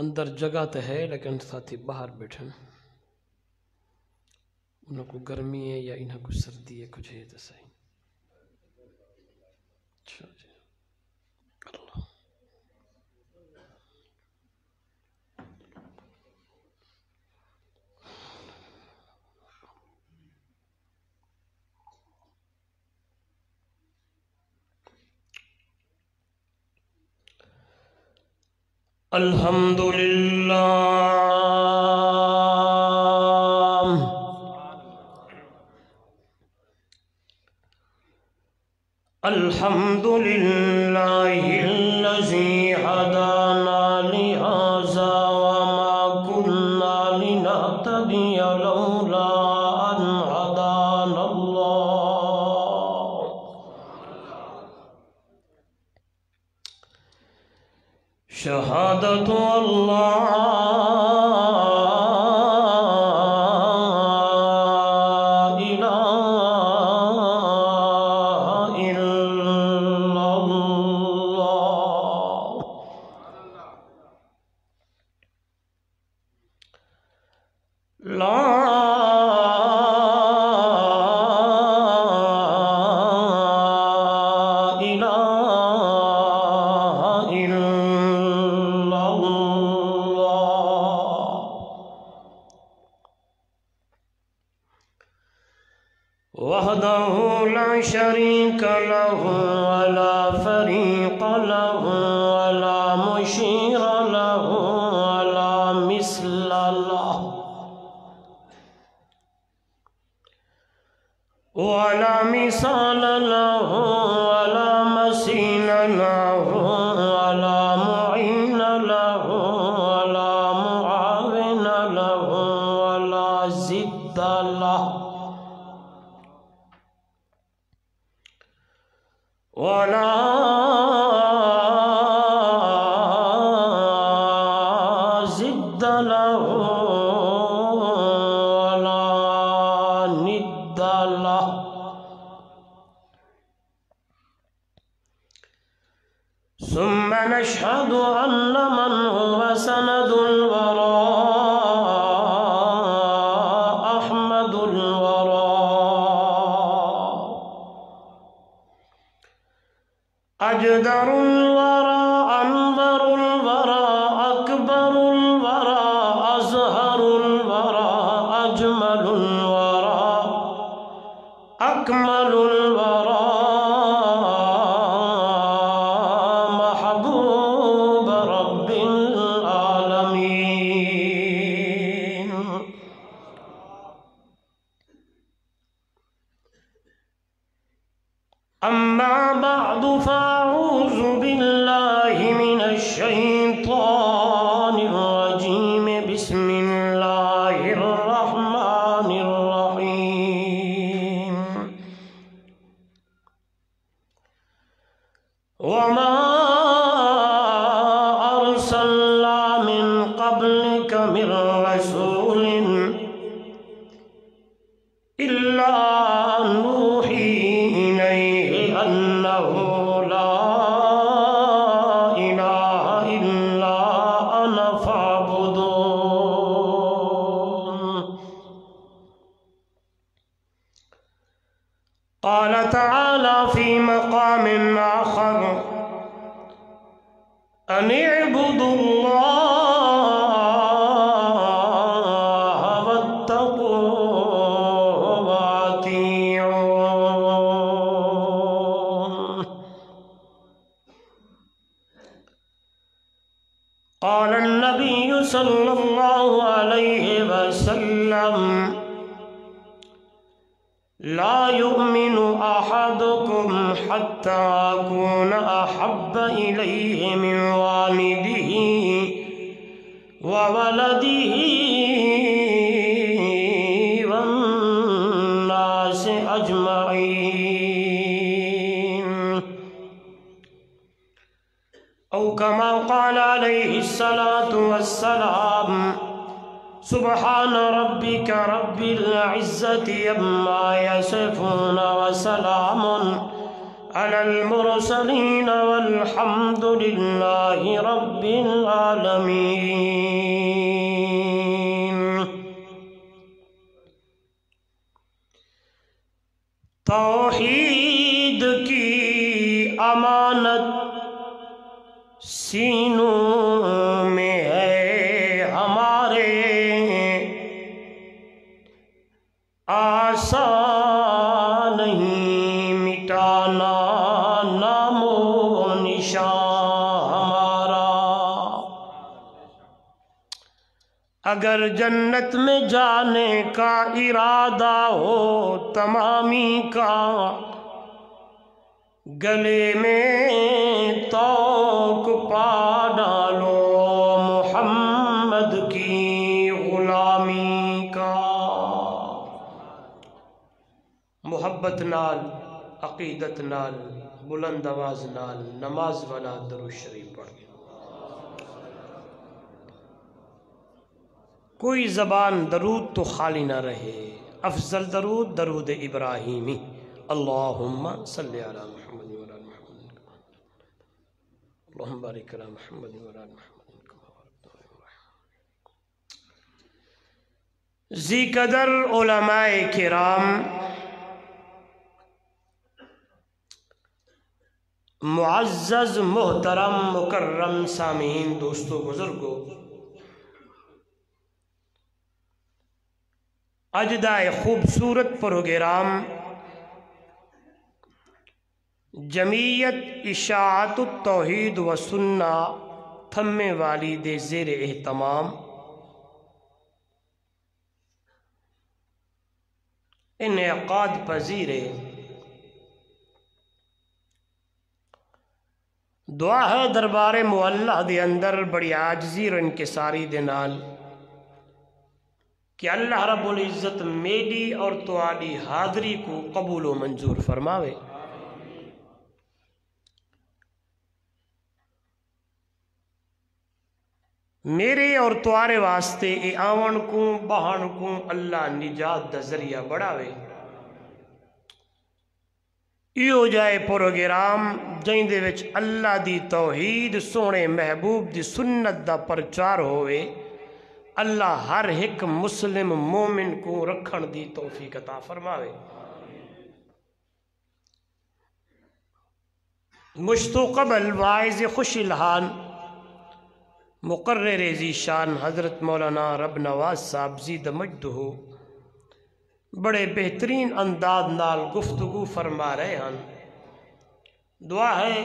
اندر جگہ تو ہے لیکن ساتھی باہر بیٹھے انہوں کو گرمی ہے یا انہوں کو سردی ہے کچھ ہے تو صحیح. اچھا جی اللہ الحمدللہ الحمدللہ الذی ہدانا لہذا وما كنا لنہتدی لولا ان ہدانا اللہ. شہادت اللہ وحدہ لا شریک لہ ولا فریق لہ ولا مشیر لہ ولا مثل لہ ولا مثال لہ ولا مثیل لہ ولا معین لہ ولا معاون لہ ولا ضد لہ ولا ضد له ولا ند له. ثم نشهد أن من هو سند الوراء أحمد الوراء أجدر الوراء أنظر الوراء أكبر الوراء أزهر الوراء أجمل الوراء أكمل الوراء محبوب رب العالمين. أما بعد فأعوذ بالله من الشيطان الرجيم. بسم الله الرحمن الرحيم. وما أرسلنا من قبلك من رسول إلا نوحي إليه أنه لا إله إلا أنا فاعبدون. قال تعالى في مقام آخر أن اعبدوا الله واتقوه وأطيعون. قال النبي صلى الله عليه وسلم لا يؤمن أحدكم حتى أكون أحب إليه من والده وولده والناس أجمعين. أو كما قال عليه الصلاة والسلام. سبحان ربك رب العزة عما يصفون وسلام على المرسلين والحمد لله رب العالمين۔ توحید کی امانت سینوں میں ہے ہمارے، آسان نہیں مٹانا نام و نشان ہمارا۔ اگر جنت میں جانے کا ارادہ ہو تمامی کا، گلے میں توق پا ڈالو محمد کی غلامی کا۔ محبت نال، عقیدت نال، بلند آواز نال نماز والا درود شریف پڑھ گیا۔ کوئی زبان درود تو خالی نہ رہے، افضل درود درود ابراہیمی، اللہم صلی علی محمد وعلی آل محمد، اللہم بارک علی محمد وعلی آل محمد کما بارکت علی ابراہیم۔ ذی قدر علماء کرام، معزز محترم مکرم سامعین، دوستو بزرگو، اج دا خوبصورت پروگرام جمعیت اشاعت التوحید و سنہ تھمے والی دے زیر اہتمام انعقاد پذیر ہے۔ دعا ہے دربار معلہ دے اندر بڑی عاجزی اور انکساری دے نال کہ اللہ رب العزت میری اور تواڈی حاضری کو قبول و منظور فرماوے۔ میرے اور توارے واسطے اے آون کو بہن کو اللہ نجات دا ذریعہ بڑھاوے۔ ایو جائے پروگرام جائیں دے وچ اللہ دی توحید سونے محبوب دی سنت دا پرچار ہوئے، اللہ ہر ایک مسلم مومن کو رکھن دی توفیق عطا فرماوے۔ مشتو قبل واعظ خوش الحان مقرر ذی شان حضرت مولانا رب نواز صاحب زید مجدہ بڑے بہترین انداز نال گفتگو فرما رہے ہیں۔ دعا ہے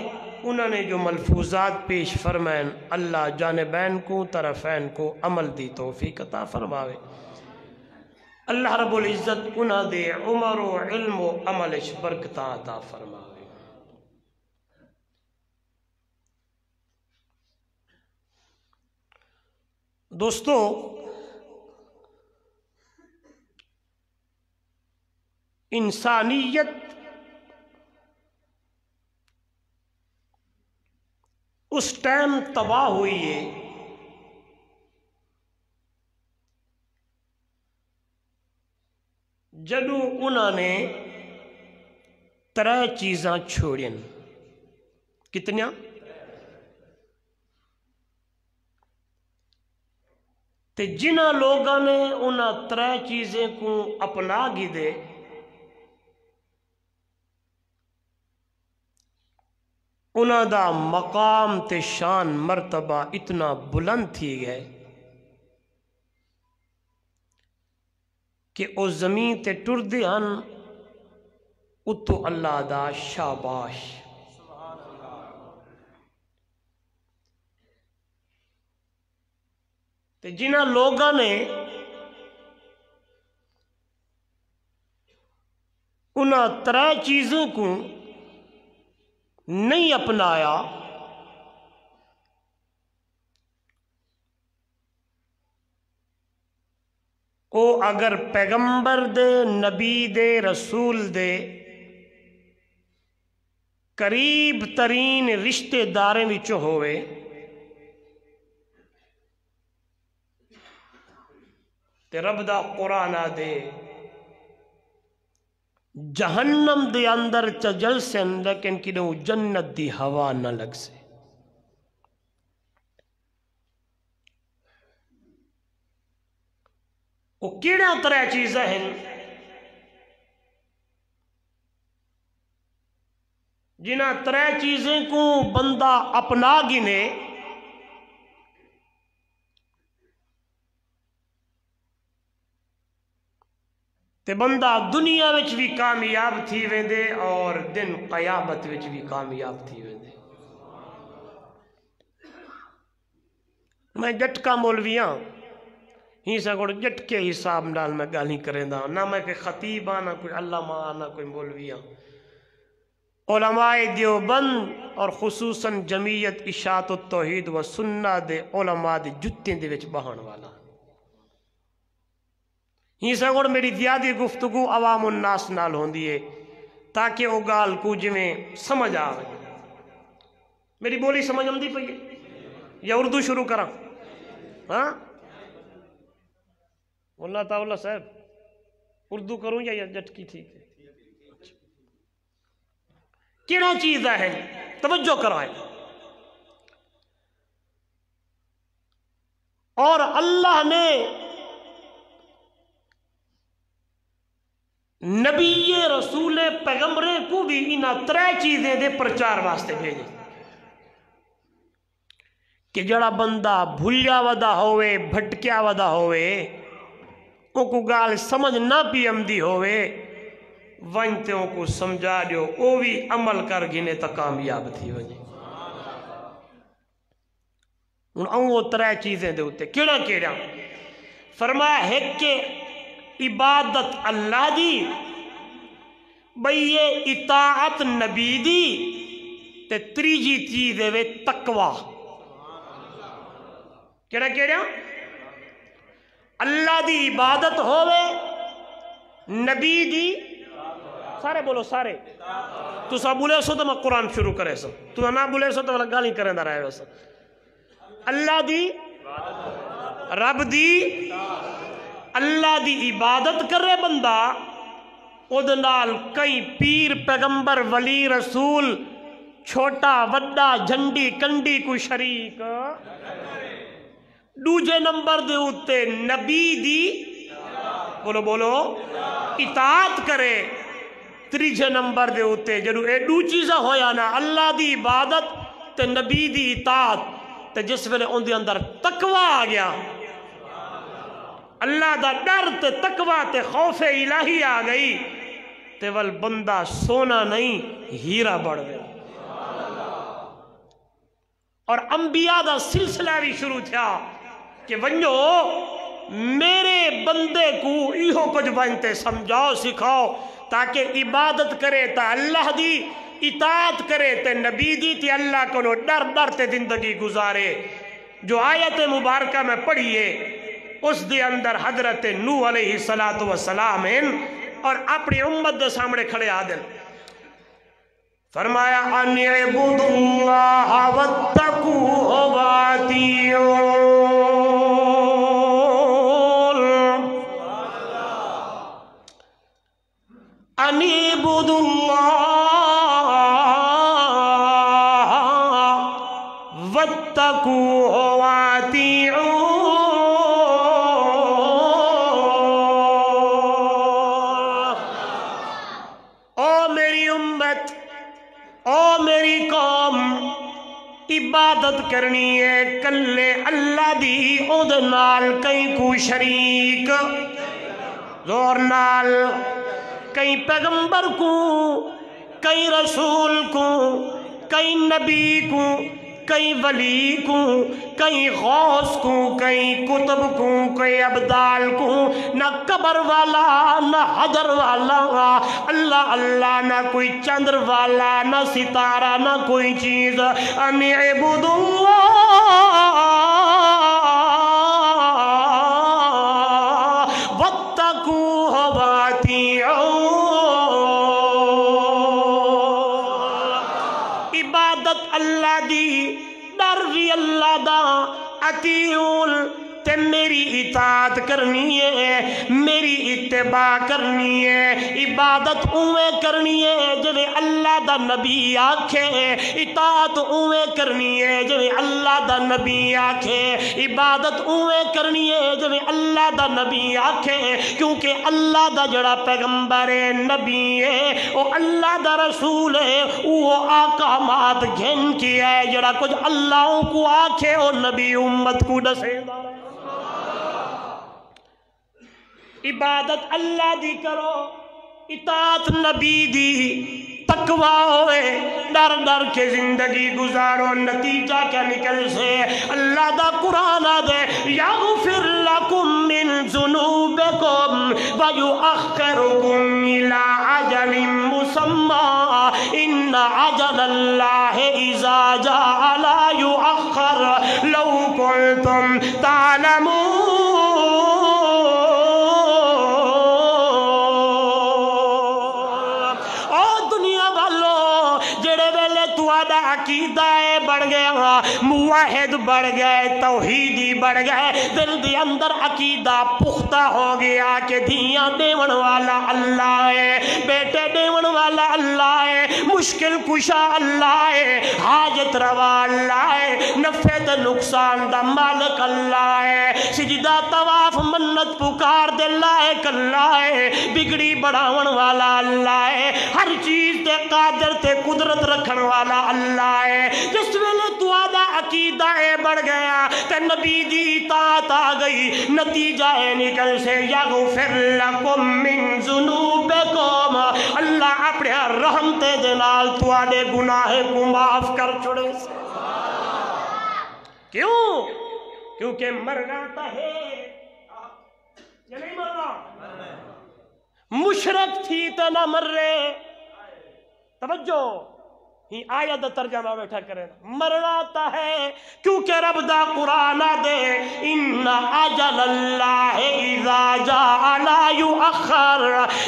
انہوں نے جو ملفوظات پیش فرمائیں اللہ جانبین کو طرفین کو عمل دی توفیق عطا فرماوے۔ اللہ رب العزت انہوں دے عمر و علم و عملش برکتاں عطا فرماوے۔ دوستو، انسانیت اس ٹائم تباہ ہوئی ہے جدو انہوں نے ترے چیزاں چھوڑیں۔ کتنیاں؟ تے جنہ لوگاں نے انہاں ترے چیزیں کو اپنا گی دے، انہاں دا مقام تے شان مرتبہ اتنا بلند تھی گئے کہ او زمین تے ٹر دے ہن اتو اللہ دا شاباش۔ تے جنہ لوگاں نے انہاں ترے چیزوں کو نہیں اپنایا، او اگر پیغمبر دے نبی دے رسول دے قریب ترین رشتے داریں وچوں ہوئے، تے رب دا قرآن دے جہنم دے اندر چجل سے لیکن کدوں جنت دی ہوا نہ لگ سے. وہ کیڑا طرح چیزیں ہیں جنہ ترے چیزیں کو بندہ اپنا گنے تے بندہ دنیا وچ بھی کامیاب تھی ویندے اور دن قیامت وچ بھی کامیاب تھی ویندے. میں جٹکا مولویاں ہی سکوڑ جٹ کے حساب نال میں گالی کریں دا نہ میں کہ خطیب آنا کوئی علامہ آنا کوئی مولویاں. علماء دیوبند اور خصوصاً جمعیت اشاعت التوحید و سنہ دے علماء دے جتیں دے وچ بہان والا ہی سگوڑ میری زیادہ گفتگو عوام الناس نال ہوندی ہے تاکہ وہ گال کو جویں سمجھ آوے. میری بولی سمجھ آمدی پئی ہے یا اردو شروع کراں؟ ہاں اللہ تعالیٰ صاحب اردو کروں یا جٹ کی ٹھیک ہے؟ کیڑا چیز ہے توجہ کرائے. اور اللہ نے نبی رسول پیغمبریں کو بھی انہاں ترے چیزیں دے پرچار واسطے بھیجے کہ جڑا بندہ بھولیا ودا ہوئے بھٹکیا ودا ہوئے او کو گال سمجھ نہ پی امدی ہوئے ونتوں کو سمجھا دیو او بھی عمل کر گنے تا کامیاب تھی وجے. ان وہ ترے چیزیں دے ہوتے کیڑا کیڑا فرمایا ہے کہ عبادت اللہ دی بھئی یہ اطاعت نبی دی تے تریجی چیز ہے تقوی. کیڑا کیڑا اللہ دی عبادت ہوئے نبی دی سارے بولو سارے تو سا بولے سو تو میں قرآن شروع کرے سو تو نہ بولے سو تو گالی کریں دا رہے سو. اللہ دی رب دی اللہ دی عبادت کرے بندہ ادنال کئی پیر پیغمبر ولی رسول چھوٹا وڈا جھنڈی کنڈی کو شریک. دوجے نمبر دے ہوتے نبی دی بولو بولو اطاعت کرے. تریجے نمبر دے ہوتے جنو اے دو چیزہ ہویا نا اللہ دی عبادت تے نبی دی اطاعت تے جس ویلے ان دے اندر تقوی آ گیا اللہ دا ڈر تے تقوی تے خوف الہی آ گئی تے ول بندہ سونا نہیں ہیرا بڑھ گیا. اور انبیاء دا سلسلہ بھی شروع تھا کہ ونجو میرے بندے کو ایہو کچھ بنتے سمجھاؤ سکھاؤ تاکہ عبادت کرے تا اللہ دی اطاعت کرے تے نبی دی تے اللہ کو ڈر ڈر تے زندگی گزارے. جو آیت مبارکہ میں پڑھیے اس دے اندر حضرت نوح علیہ السلام ہیں اور اپنی امت دے سامنے کھڑے آدن فرمایا ان اعبدوا اللہ واتقوہ واتیعون. ان اعبدوا اللہ واتقوہ واتیعون. او میری قوم عبادت کرنی ہے کلے اللہ دی او دے نال کئی کو شریک زور نال کئی پیغمبر کو کئی رسول کو کئی نبی کو کئی ولی کو کئی غوث کو کئی کتب کو کئی ابدال کو نہ قبر والا نہ حجر والا اللہ اللہ نہ کوئی چندر والا نہ ستارہ نہ کوئی چیز. ان اعبدوا اللہ واتقوہ واتیعون. عبادت اللہ دی ڈر بھی اللہ دا اطیعون تے میری اطاعت کرنی ہے، میری اتباع کرنی ہے، عبادت اویں کرنی ہے جویں اللہ دا نبی آکھے، اطاعت اویں کرنی ہے جویں اللہ دا نبی آکھے، عبادت اویں کرنی ہے جویں اللہ دا نبی آکھے، کیونکہ اللہ دا جڑا پیغمبر ہے، نبی ہے، وہ اللہ دا رسول ہے، وہ آقامات گھن کی ہے، جڑا کچھ اللہ کو آکھے وہ نبی امت کو دسے دا۔ عبادت اللہ دی کرو، اطاعت نبی دی، تقوی ہوئے، ڈر ڈر کے زندگی گزارو، نتیجہ کیا نکل سے؟ اللہ دا قرآن دے یغفر لکم من ذنوبکم ویؤخرکم الی اجل مسمی ان اجل اللہ اذا جاء لا یؤخر لو کنتم تعلمون۔ عقیدہ بڑھ گیا، موحد بڑھ گئے، توحیدی بڑھ گئے، دل دے اندر عقیدہ پختہ ہو گیا کہ دھیاں دیون والا اللہ ہے، بیٹے دیون والا اللہ ہے، مشکل کشا اللہ ہے، حاجت روا اللہ ہے، نفع تے نقصان دا مالک اللہ ہے، سجدہ طواف منت پکار دے لائق اللہ ہے، بگڑی بڑھاون والا اللہ ہے، ہر چیز تے قادر تے قدرت رکھن والا اللہ ہے۔ جس ویلے تو آدھا عقیدہ بڑھ گیا تے نبی دی اطاعت آ گئی، نتیجہ نکل سے یغفر لکم من ذنوبکم، اللہ اپنے رحمتے دے نال تو آدھے گناہ کو معاف کر چھوڑے سے۔ کیوں؟ کیونکہ مرنا تا ہے یا نہیں مرنا؟ مشرک تھی تو نہ مر رہے، توجہ ہی آیت دا ترجمہ بیٹھا کریں، مرنا تا ہے کیونکہ رب دا قرآن دے ان اجل اللہ اذا جاء لا یؤخر،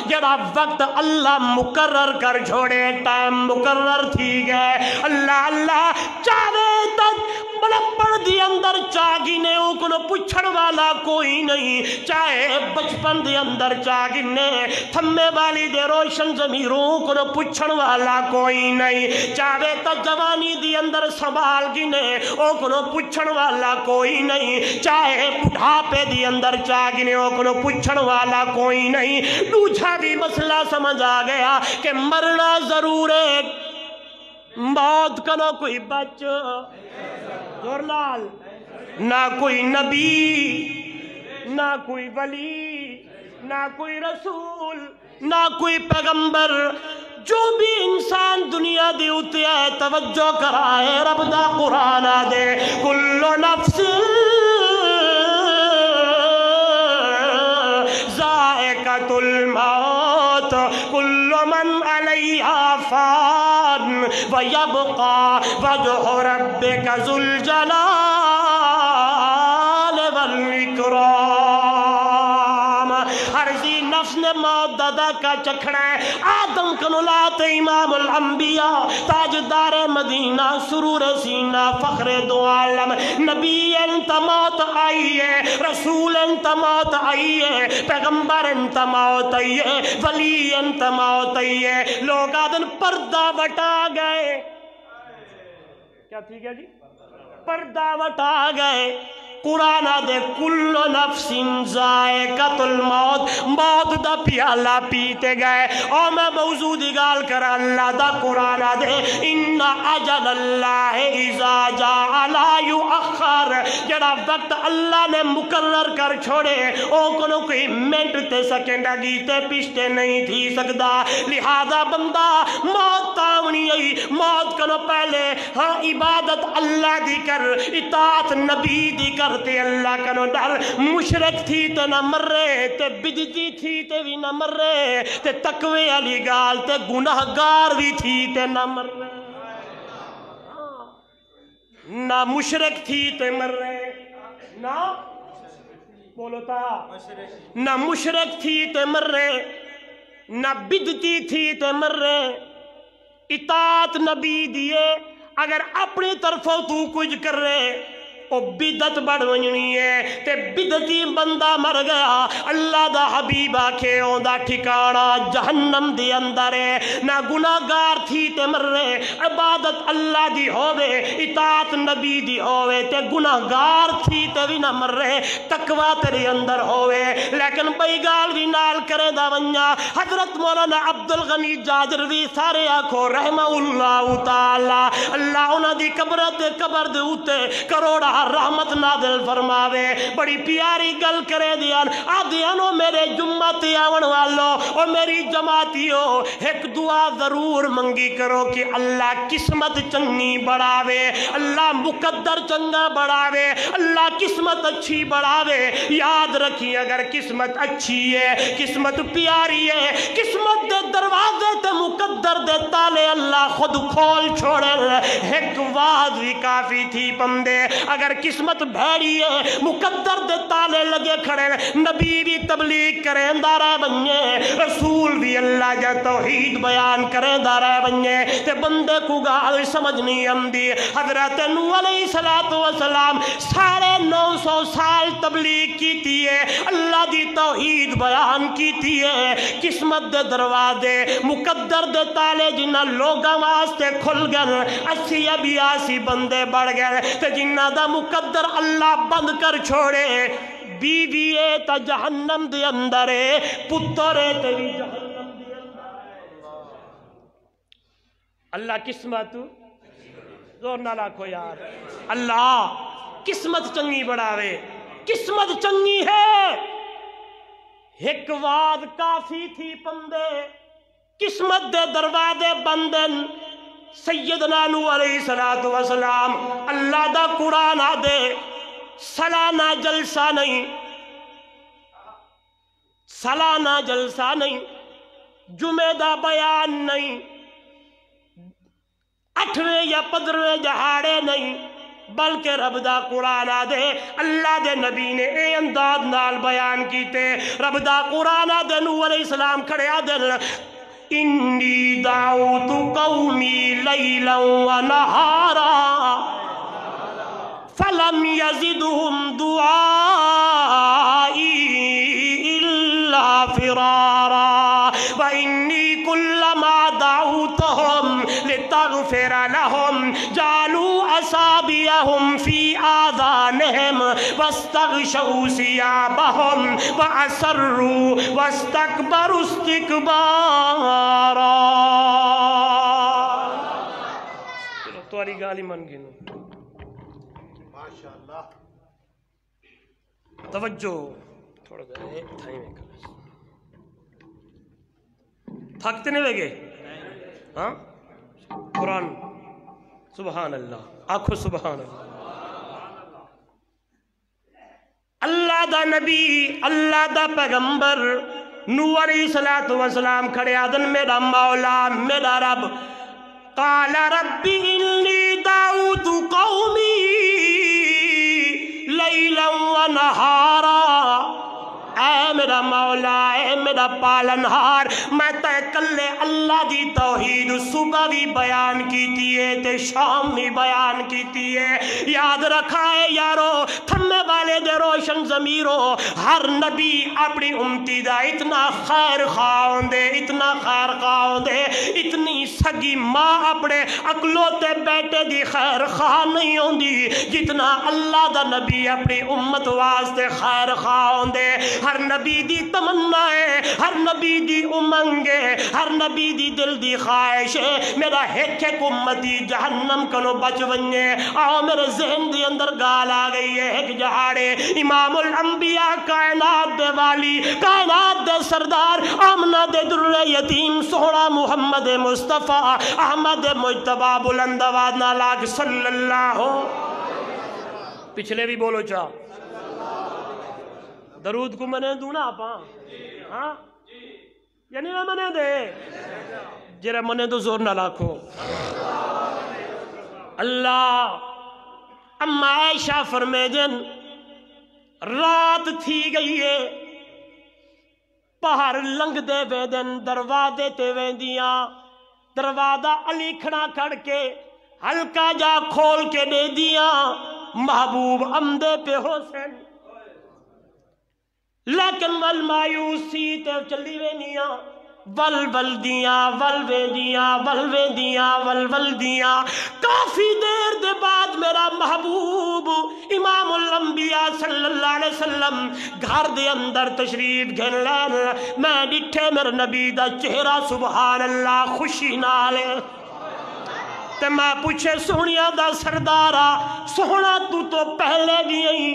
جڑا وقت اللہ مقرر کر چھوڑے، ٹائم مقرر تھی گئے، اللہ چاہے تک بڑپڑ دی اندر چاگینے کو پچھڑ والا کوئی نہیں، چاہے بچپن دی اندر چاگینے تھمے والی دے روشن ضمیروں کو پچھڑ والا کوئی نہیں، چاہے تا جوانی دی اندر سنبھال گینے او کو پچھڑ والا کوئی نہیں، چاہے بڑھاپے دی اندر چاگینے او کو پچھڑ والا کوئی نہیں۔ دوسرا بھی مسئلہ سمجھ آ گیا کہ مرنا ضرور ہے، موت کنو کوئی بچ زورلال، نہ کوئی نبی، نہ کوئی ولی، نہ کوئی رسول، نہ کوئی پیغمبر، جو بھی انسان دنیا دی ہوتی ہے توجہ کرائے، رب دا قرآن دے کل نفس ذائقۃ الموت کل من علیہا فان ویبقى وجہ ربک ذو الجلال والاکرام۔ ہر ذی نفس نے موت دادا کا چکھنا ہے، آدم کنولات امام الانبیاء، تاجدار مدینہ، سرور سینہ، فخر دو عالم، نبی انت موت آئی ہے، رسول انت موت آئی ہے، پیغمبر انت موت آئی ہے، ولی انت موت آئی ہے۔ لوگ آدن پردہ وٹا گئے، کیا ٹھیک ہے جی؟ پردہ وٹا گئے، قرآن دے کل نفس ذائقۃ الموت، موت دا پیالہ پیتے گئے۔ اور میں موضوع دی گال کر اللہ دا قرآن دے ان اجل اللہ اذا جاء لا یؤخر، جڑا وقت اللہ نے مقرر کر چھوڑے او کنو کوئی منٹ تے سیکنڈ گیتے پشتے نہیں تھی سکدا، لہذا بندہ موت تاونی آئی، موت کنو پہلے ہاں عبادت اللہ دی کر، اطاعت نبی دی کر تے اللہ کنو ڈر، مشرک تھی تے نہ مر رہے، تے بدتی تھی تے بھی نہ مر رہے، تے تقوی علی گال تے گناہگار بھی تھی تے نہ مر رہے، نہ مشرک تھی تے مر رہے، نہ بولو تا نہ مشرک تھی تے مر رہے، نہ بدتی تھی تے مر رہے۔ اطاعت نبی دیے، اگر اپنی طرفوں تو کچھ کر رہے او بدت بڑھ ونجنی ہے تے بدتی بندہ مر گیا اللہ دا حبیب آکھے اوندا ٹھکانا جہنم دی اندر ہے نہ گناہگار تھی تے مر رہے عبادت اللہ دی ہووے اطاعت نبی دی ہووے تے گناہگار تھی تے بھی نہ مر رہے تقوی تیرے اندر ہووے لیکن بئی گال بھی نال کرے دا ونجا حضرت مولانا عبدالغنی جاجروی سارے آکھو رحمہ اللہ تعالی اللہ انہاں دی قبر دے اوتے کروڑا رحمت نازل فرماوے بڑی پیاری گل کرے دیان آدھیانو میرے جمعتی آون والو اور میری جماعتیو ایک دعا ضرور منگی کرو کہ اللہ قسمت چنگی بڑھاوے اللہ مقدر چنگا بڑھاوے اللہ قسمت اچھی بڑھاوے یاد رکھی اگر قسمت اچھی ہے قسمت پیاری ہے قسمت دے دروازے تے مقدر دے تالے اللہ خود کھول چھوڑے ایک واز بھی کافی تھی بندے اگر قسمت بھیڑی ہے مقدر دے تالے لگے کھڑے نبی بھی تبلیغ کریں دارہ بنجے رسول بھی اللہ جا توحید بیان کریں دارہ بنجے تے بندے کو گال سمجھ نہیں آمدی حضرت نوح علیہ السلام 950 سال تبلیغ کی ہے اللہ دی توحید بیان کی ہے قسمت دے دروازے مقدر دے تالے جنہ لوگاں واسطے کھل گئے 80 یا 82 بندے بڑھ گئے تے جنہ دا مقدر اللہ بند کر چھوڑے بیوی تا جہنم دے اندر پتر تیری جہنم دے اندر اللہ قسمت زور نہ لاکھو یار اللہ قسمت چنگی بڑھاوے قسمت چنگی ہے ایک واد کافی تھی پندے قسمت دے دروازے بندن سیدنا نوح علیہ السلام اللہ دا قرآن آدے سالانہ جلسہ نہیں سالانہ جلسہ نہیں جمعہ دا بیان نہیں 8ویں یا 15ویں دہاڑے نہیں بلکہ رب دا قرآن آدے اللہ دے نبی نے اے انداز نال بیان کیتے رب دا قرآن آدے نوح علیہ السلام کھڑے آدے انی دعوت قومی لیلا و نہارا فلم یزدہم دعائی الا فرارا وانی کلما دعوتہم لتغفر لہم جعلوا اصابعہم فی آذانہم واستغشوا ثیابہم واسروا واستکبروا استکبارا چلو تواری گالی من گنو توجہ تھوڑا ٹائم ہے تھکتے نہیں لگے ہاں قرآن سبحان اللہ آنکھو سبحان اللہ اللہ دا نبی اللہ دا پیغمبر نوح علیہ السلام کھڑے آدن میرا مولا میرا رب قال رب انی دعوت قومی لیلا و نہارا اے میرا مولا اے میرا پالنہار میں تے کلے اللہ دی توحید صبح بھی بیان کیتی ہے تے شام بھی بیان کیتی ہے یاد رکھا ہے یارو تھمے والے دے روشن ضمیرو ہر نبی اپنی امتی دا اتنا خیر خواہن دے اتنا خیر خواہن دے اتنی سگی ماں اپنے اکلوتے بیٹے دی خیر خواہ نہیں ہوندی جتنا اللہ دا نبی اپنی امت واسطے خیر خواہن دے ہر نبی دی تمنا ہے ہر نبی دی امنگ ہے ہر نبی دی دل دی خواہش ہے میرا ایک امتی جہنم کنو بچ ونجے آؤ میرے ذہن دی اندر گال آ گئی ہے ایک جہاڑے امام الانبیاء کائنات دے والی کائنات دے سردار آمنہ دے در یتیم سوڑا محمد مصطفیٰ احمد مجتبہ بلند آواز نالاک صلی اللہ پچھلے بھی بولو چاہ درود کو منے دوں نا آپاں ہاں یعنی میں منے دے جرے منے دو زور نہ لاکھو اللہ اما عائشہ فرمے جن رات تھی گئی ہے پہر لنگ دے ویدن دروازے تے ویندیاں دروازہ علی کھڑا کھڑ کے ہلکا جا کھول کے دے دیاں محبوب عمدے پہ حسین لیکن ول مایوسی تے چلی وینیاں ول ول دیاں ول ویندیاں ول ویندیاں ول ول دیاں کافی دیر دے بعد میرا محبوب امام الانبیاء صلی اللہ علیہ وسلم گھر دے اندر تشریف گھن لین میں ڈٹھے میرے نبی دا چہرہ سبحان اللہ خوشی نال تے میں پوچھے سونیاں دا سردارا سونا تو پہلے بھی آئی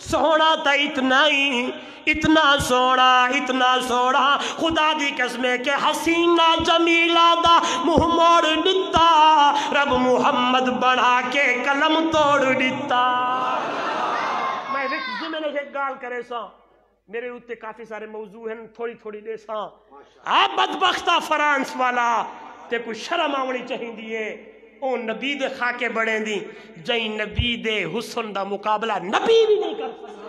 سونا تا اتنا ہی اتنا سونا خدا دی قسم کہ حسینہ جمیلہ دا منہ موڑ ڈتا رب محمد بنا کے قلم توڑ ڈتا میں میں نے ایک گال کرے سا میرے اوتے کافی سارے موضوع ہیں تھوڑی دے سا بدبختہ فرانس والا تے کوئی شرم آونی چاہیے دیئے او نبی دے خاکے بڑھیں دی جائیں نبی دے حسن دا مقابلہ نبی بھی نہیں کر سکتا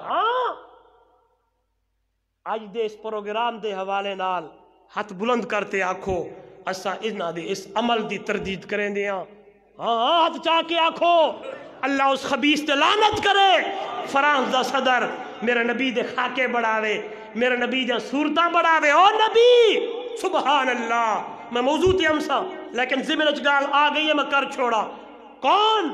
ہاں آج دے اس پروگرام دے حوالے نال ہاتھ بلند کرتے آکھو اسا اس عمل دی تردید کریں دیا ہاں ہاتھ چاہ کے آکھو اللہ اس خبیث تے لعنت کرے فرانس دا صدر میرے نبی دے خاکے بڑھاوے میرے نبی دے صورتاں بڑھاوے او نبی سبحان اللہ میں موضوع تھی ہمسا لیکن ذمن اچگال آ گئی ہے میں کر چھوڑا کون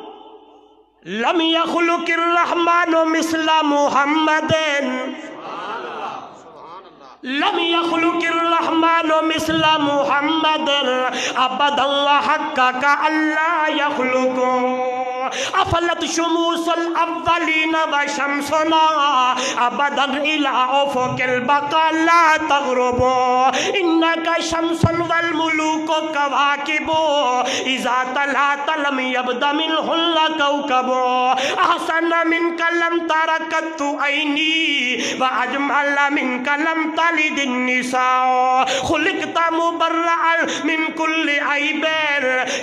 لم یخلق الرحمن مثل محمد لم يخلق الرحمن مثل محمد ابدا وحقق الا يخلق افلت شموس الاولين وشمسنا ابدا الى افق البقاء لا تغرب انك شمس والملوك كواكب اذا طلعت لم يبد منهن كوكب احسن منك لم تر قط عيني واجمل منك لم تلد النساء خلقت مبرئا من كل عيب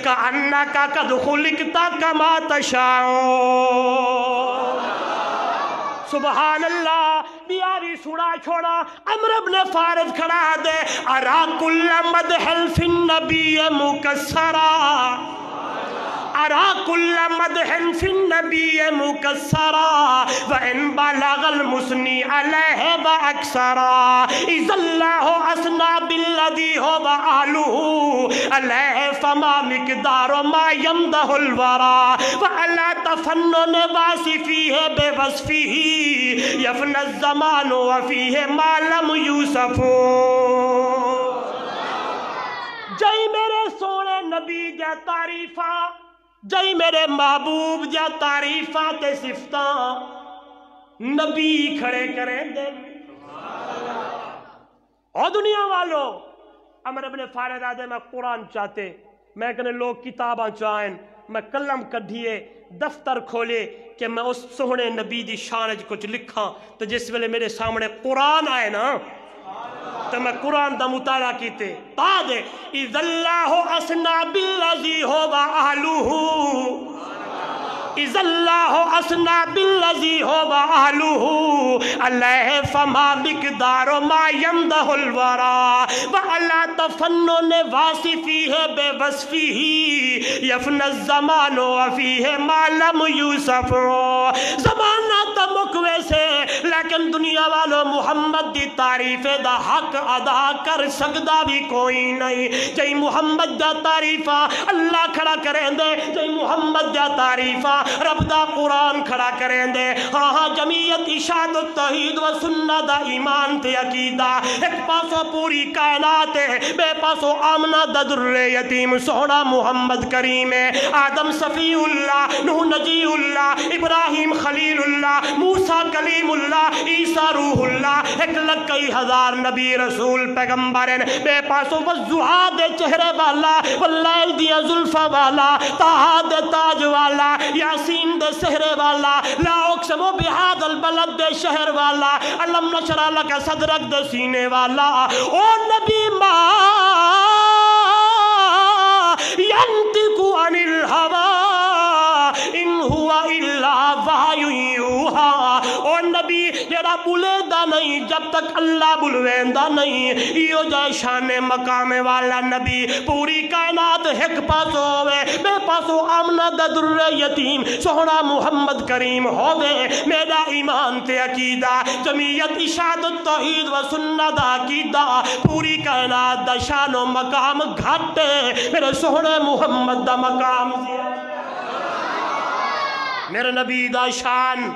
كأنك قد خلقت كما تشاء سبحان اللہ بیاری سوڑا چھوڑا عمر بن فارد کھڑا دے ارا کل مدح فی النبی مکسرا ارا کل مدح فی النبی مکسرا وان بلغ المثنی علیہ واکثرا اذ اللہ اسنا بالذی هو اہلہ علیہ فما مقدار ما یمدح الورا وعلا تفنن واصفیہ بوصفہ یفنى الزمان وفیہ ما لم یوسف جائی میرے سونے نبی جا تعریفہ جائی میرے محبوب جا تعریفہ تے صفتاں نبی کھڑے کریں دے اور دنیا والو عمر بن فارد آدھے میں قرآن چاہتے میں کہنے لوگ کتاباں چاہیں میں قلم کڈھیے دفتر کھولے کہ میں اس سونے نبی دی شان کچھ لکھاں تو جس ویلے میرے سامنے قرآن آئے نا تو میں قرآن دا مطالعہ کیتے تا دے اذ اللہ اسنا بالذی هو اہلہ اذ اللہ اسنا بالذی هو اہلہ علیہ فما مقدار ما یمدح الورا وعلا تفنن واصفیہ بوصفہ یفنى الزمان وفیہ ما لم یوسف زمانہ تا مکوے سے لیکن دنیا والو محمد دی تعریف دا حق ادا کر سکدا بھی کوئی نہیں جائی محمد دا تعریفہ اللہ کھڑا کریں دے جائی محمد دا تعریفہ رب دا قرآن کھڑا کریں دے ہاں جمعیت اشاعت التوحید و سنت دا ایمان تے عقیدہ ایک پاسو پوری کائنات ہے بے پاسو آمنہ دا در یتیم سونا محمد کریم ہے آدم صفی اللہ نوح نجی اللہ ابراہیم خلیل اللہ موسیٰ کلیم اللہ عیسیٰ روح اللہ ایک لکئی ہزار نبی رسول پیغمبرین بے پاسو وزوہا دے چہرے والا واللیل دیا ظلفہ والا تاہا دے تاج والا یاسین دے سہرے والا لا اقسمو بہاد البلد دے شہر والا علم نشرہ لکا صدرک دے سینے والا او نبی ماں ینتقو عن الہوا ان ہوا الا وحی یوحا او نبی جڑا بلے نہیں جب تک اللہ بلویندا نہیں ایو جائے شان مقام والا نبی پوری کائنات ایک پاسو ہوئے بے پاسو آمنہ دا در یتیم سونا محمد کریم ہوئے میرا ایمان تے عقیدہ جمعیت اشاعت توحید و سنت دا عقیدہ پوری کائنات دا شان و مقام گھاٹے میرے سونے محمد دا مقام میرے نبی دا شان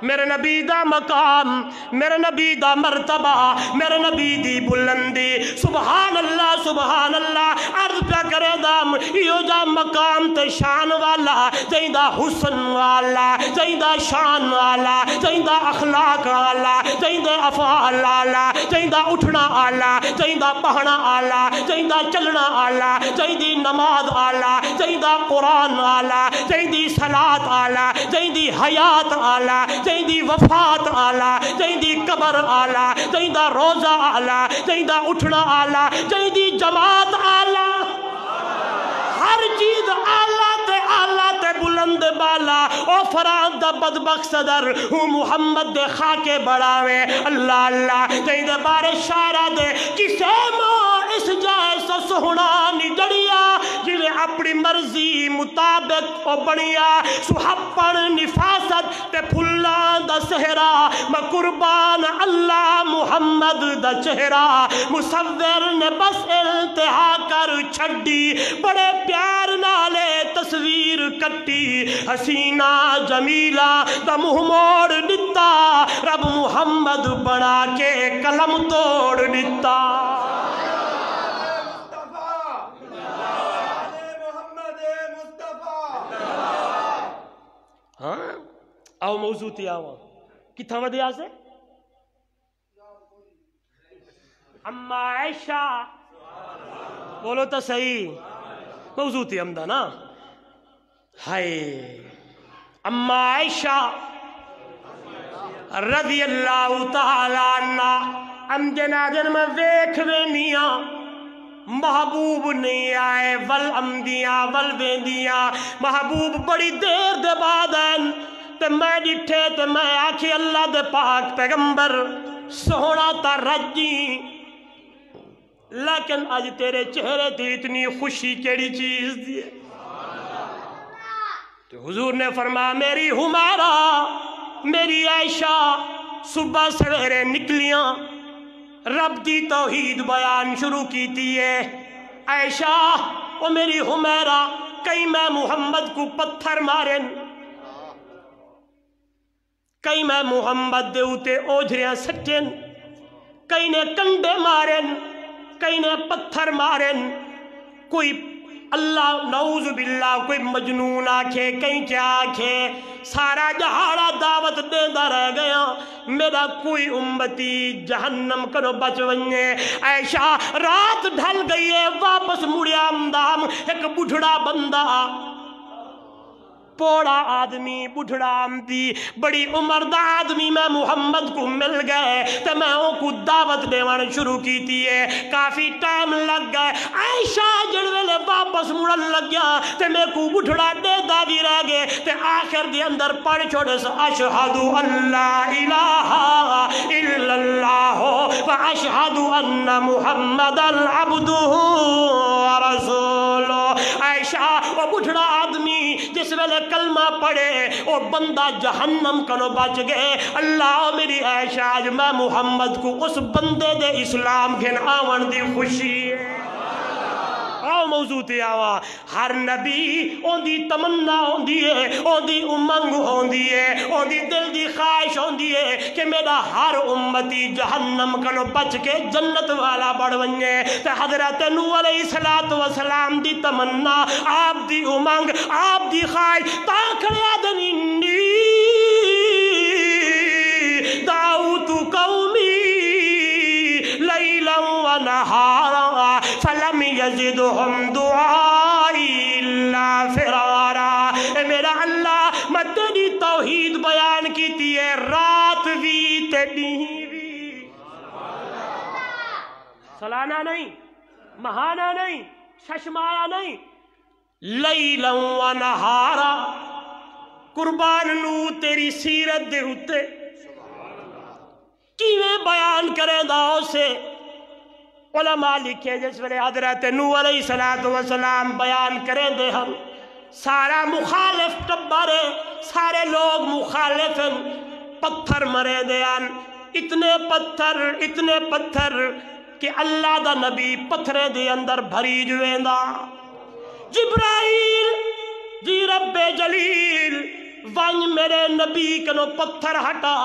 میرے نبی دا مقام میرے نبی دا مرتبہ میرے نبی دی بلندی سبحان اللہ عرض پہ کرے دام ایو جا مقام تے شان والا جائندہ حسن والا جائندہ شان والا جائندہ اخلاق والا جائندہ افعال والا جائندہ اٹھنا والا جائندہ پڑھنا والا جائندہ چلنا والا جائندی نماز والا جائندہ قرآن والا جائندی صلاۃ والا جائندی حیات والا جائندی وفات آلہ جائندی قبر آلہ جائندہ روزہ آلہ جائندہ اٹھنا آلہ جائندی جماعت آلہ ہر چیز آلہ تے بلند بالا او فران دا بدبخ صدر ہوں محمد دے خاکے بڑھاوے اللہ اللہ جائندے بارے شارہ دے کسے مو اس جیسا سہنا نڈڑیا جوے اپنی مرضی مطابق او بڑیا سحپن نفاست تے پھلان دا سہرا میں قربان اللہ محمد دا چہرہ مصور نے بس التہا کر چھڑی بڑے پیار نالے تصویر کٹی حسینہ جمیلہ دا منہ موڑ نتا رب محمد بنا کے قلم توڑ نتا ہاں آؤ موضوع تی آؤ کتھا ودیا سے اما عائشہ بولو تا صحیح موضوع تی امدہ نا ہائے اما عائشہ رضی اللہ تعالیٰ عنہ ام جنادن میں ویکھ وینیاں محبوب نہیں آئے والامدیاں والویندیاں محبوب بڑی دیر دے بعد ہیں تے میں ڈٹھے تے میں آکھی اللہ دے پاک پیغمبر سونا تا رجی لیکن آج تیرے چہرے تھی اتنی خوشی کیڑی چیز دی تو حضور نے فرمایا میری حمیرہ میری عائشہ صبح سویرے نکلیاں رب دی توحید بیان شروع کی ہے عائشہ او میری حمیرہ کئی میں محمد کو پتھر مارن کئی میں محمد دے اوتے اوجھریاں سٹن کئی نے کنڈے مارن کئی نے پتھر مارن کوئی اللہ نعوذ باللہ کوئی مجنون آکھے کہیں کیا آکھے سارا جہاڑا دعوت دے دا رہ گیا میرا کوئی امتی جہنم کرو بچ ونجے عائشہ رات ڈھل گئی ہے واپس مڑیا امدام ایک بڑھڑا بندہ پوڑا آدمی بڑھڑا آمدی بڑی عمر دا آدمی میں محمد کو مل گئے تے میں ان کو دعوت دیوان شروع کی تھی ہے کافی ٹائم لگ گئے عائشہ جڑوے واپس مڑن لگ گیا تے میں کو بڑھڑا دے دا بھی رہ گئے تے آخر دی اندر پڑھ چھوڑے سے اشہدو اللہ الہ الا اللہ و اشہدو ان محمد العبدہ رسول عائشہ وہ بڑھڑا آدمی جس ویلے کلمہ پڑھے وہ بندہ جہنم کنو بچ گئے اللہ میری عائشہ آج میں محمد کو اس بندے دے اسلام گھن آون دی خوشی ہے آؤ موضوع تے آوا ہر نبی اون دی تمنا ہون دیئے اون دی امنگ ہون دیئے اون دی دل دی خواہش ہون دیئے کہ میرا ہر امتی جہنم کنو بچ کے جنت والا بڑھ ونجے تے حضرت نوح علیہ السلام دی تمنا آپ دی امنگ آپ دی خواہش تاکھڑیا دنی دعوت قومی لیلا و نہارا فلم یزدہم دعائی اللہ فرارا اے میرا اللہ میں تیری توحید بیان کی تھی ہے رات بھی تیری بھی سلانہ نہیں مہانہ نہیں ششمایا نہیں لیلا و نہارا قربان نو تیری سیرت دے ہوتے کیویں بیان کرے دا اسے علماء لکھے جس ویلے حضرت نوح علیہ السلام بیان کریں دے ہم سارا مخالف ٹبر ہے، سارے لوگ مخالف ہیں، پتھر مرے دے ہیں، اتنے پتھر کہ اللہ دا نبی پتھرے دے اندر بھری جویں دا۔ جبرائیل جی رب جلیل ون میرے نبی کنو پتھر ہٹا،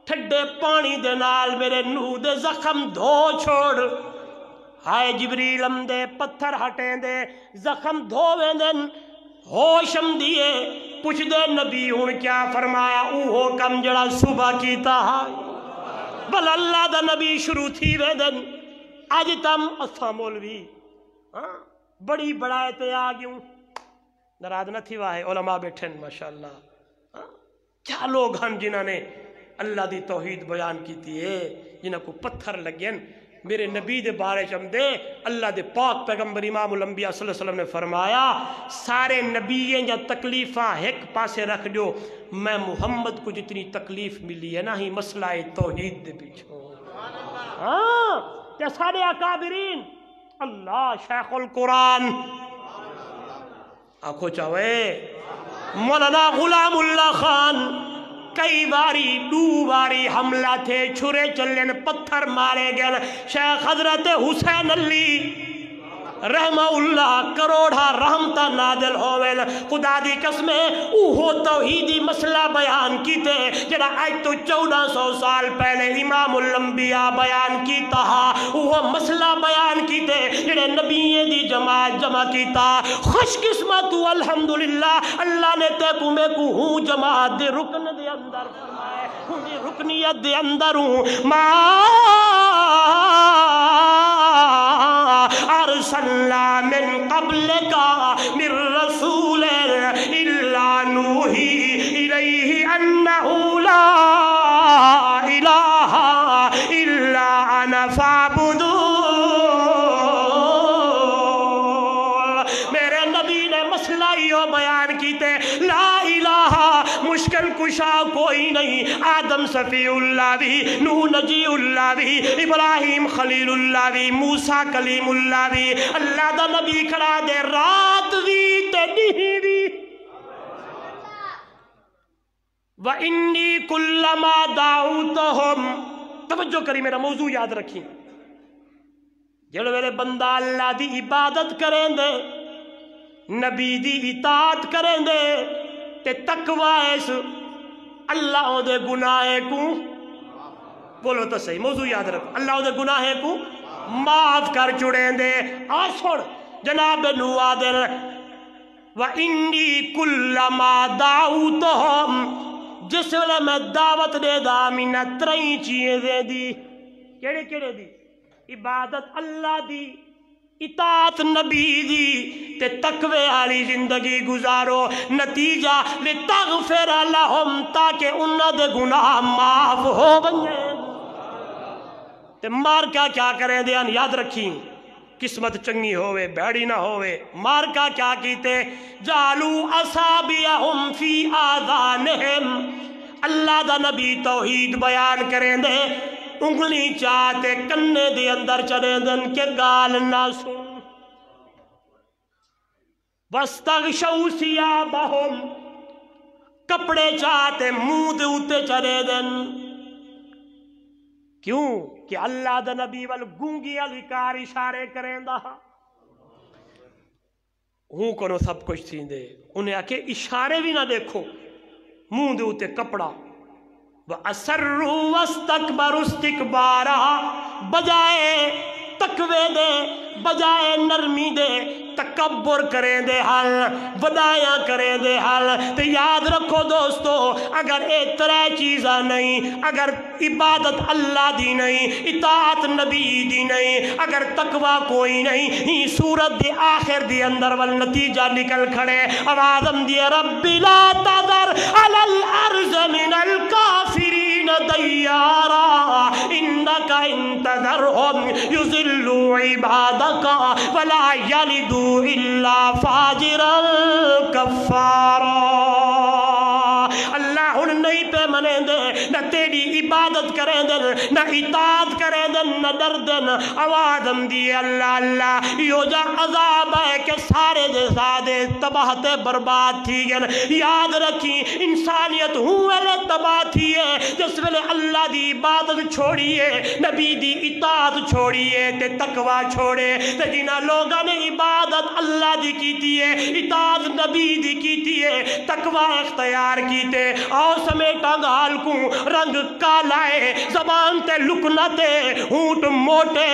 ٹھڈے پانی دے نال میرے نوح دے زخم دھو چھوڑ۔ ہائے جبریل ہم دے پتھر ہٹیں دے زخم دھویں دن ہوشم دیے پوچھ دے نبی ہون کیا فرمایا اوہو کم جڑا صبح کیتا بل اللہ دا نبی شروع تھی وے دن آج تم اسا مولوی بڑی بڑائے آگیوں نراز نہ تھی واہے علماء بیٹھن ماشاءاللہ کیا لوگ ہن جنہاں نے اللہ دی توحید بیان کیتی ہے، جنہاں کو پتھر لگین میرے نبی دے بارے چم دے اللہ دے پاک پیغمبر امام الانبیاء صلی اللہ علیہ وسلم نے فرمایا سارے نبییں یا تکلیفاں ایک پاسے رکھ جو میں محمد کو جتنی تکلیف ملی ہے نا ہی مسئلہ توحید دے پیچھو۔ ہاں کیا سارے اکابرین اللہ شیخ القرآن آنکھو چاہوے مولانا غلام اللہ خان کئی باری دو باری حملہ تھے، چھرے چلن پتھر مارے گئے، شیخ حضرت حسین علی رحمہ اللہ کروڑا رحمتہ نادل ہوئے، خدا دی قسمیں اوہو توحیدی مسئلہ بیان کیتے جڑا آج تو 1400 سال پہلے امام الانبیاء بیان کیتا اوہو مسئلہ بیان کیتے جڑے نبییں دی جماعت جمع کیتا۔ خوش قسمت الحمدللہ اللہ نے تے کو میں کو ہوں جماعت دے رکن دے اندر فرمائے، ہوں دی رکنیت دے اندر ہوں ما ارسلنا من قبلک من رسول الا نوحی الیہ انہ لا الہ الا انا فاعبدون۔ میرے نبی نے مسئلہ یہ بیان کیتے لا الہ مشکل کشا کوئی نہیں، آدم صفی اللہ بھی، نوح نجی اللہ بھی، ابراہیم خلیل اللہ بھی، موسیٰ کلیم اللہ بھی، اللہ دا نبی کھڑا دے رات بھی تے نہیں بھی۔ وَإِنِّي كُلَّمَا دَعَوْتُهُمْ توجہ کری میرا موضوع یاد رکھیں، جڑ ویلے بندہ اللہ دی عبادت کریں دے نبی دی اطاعت کریں دے تے تقوی اس اللہ دے گناہ کو بولو تو صحیح موضوع یاد رکھو، اللہ دے گناہ کو معاف کر چڑیں دے۔ آسوڑ جناب نوح دے وَإِنِّي كُلَّمَا دَعَوْتُهُمْ جس ویلے میں دعوت دے دا مینا ترائیں چیزیں دی، کیڑے کیڑے دی؟ عبادت اللہ دی، اطاعت نبی دی تے تقوی والی زندگی گزارو، نتیجہ لتغفر لہم تاکہ انہاں دے گناہ معاف ہو بنجے تے مارکا کیا کریں دے یاد رکھیں قسمت چنگی ہوئے بھیڑی نہ ہوئے، مارکا کیا کیتے جالو اصابعہم فی آذانہم اللہ دا نبی توحید بیان کریں دے انگلی چاہتے کنے دے اندر چلے دن کے گال نہ سن وَاسْتَغْشَوْا ثِيَابَهُمْ کپڑے چاہتے منہ دے اتے چلے دن، کیوں کہ اللہ دا نبی وال گونگی اذکار اشارے کریں دا ہوں کنو سب کچھ تھی دے انہیں آکے اشارے بھی نہ دیکھو، منہ دے اتے کپڑا وَأَسَرُّوا وَاسْتَكْبَرُوا اسْتِكْبَارًا بجائے تقوی دے بجائے نرمی دے تکبر کریں دے حل ودایاں کریں دے حل۔ تو یاد رکھو دوستو اگر اے ترے چیزاں نہیں، اگر عبادت اللہ دی نہیں، اطاعت نبی دی نہیں، اگر تقوی کوئی نہیں، ہی سورت دی آخر دی اندر والنتیجہ نکل کھڑے آوازم دی رب لا تذر علی الارض من الکافرین دیارا انک انتذرہم یذلوا عبادک ولا یلدوا الا فاجرا کفارا۔ اللہ نہیں پہ منے دے نہ تیری عبادت کریں دن نہ اطاعت کریں دن نہ دردن آوازم دیے اللہ اللہ یو جا عذاب ہے کہ سارے دے سادے تباہ تے برباد تھی گن یاد رکھی انسانیت ہوئے لے تباہ تھی ہے جس ویلے اللہ دی عبادت چھوڑیے نبی دی اطاعت چھوڑیے تے تقوی چھوڑے تے جنہ لوگاں نے عبادت اللہ دی کیتی ہے اطاعت نبی دی کیتی ہے تقوی اختیار کیتے آؤ سمیٹا گال کو رنگ کالائے زبان تے لکنا تے ہونٹ موٹے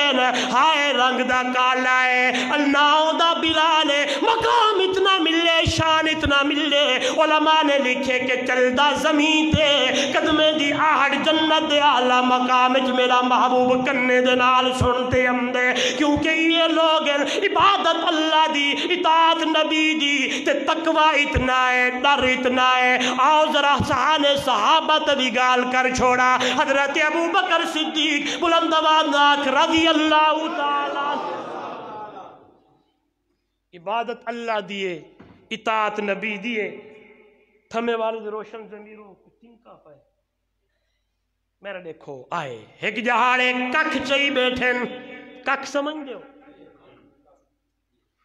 ہائے رنگ دا کالائے اللہ دا بلالے مقام اتنا ملے شان اتنا ملے علماء نے لکھے کہ چلدا زمین تے قدمے دی آہڑ جنت دے اعلی مقام وچ میرا محبوب کنے دے نال سنتے ہمدے کیونکہ یہ لوگ عبادت اللہ دی اطاعت نبی دی تے تقوی اتنا ہے ڈر اتنا ہے آؤ ذرا صحابہ بھی گال کر چھوڑا حضرت ابو بکر صدیق بلند آواز رضی اللہ تعالی عبادت اللہ دیے اطاعت نبی دیے تھمے والد روشن ضمیروں کو تنکا پائے میرا دیکھو آئے ایک جہاڑے ککھ چاہی بیٹھن ککھ سمجھ دے ہو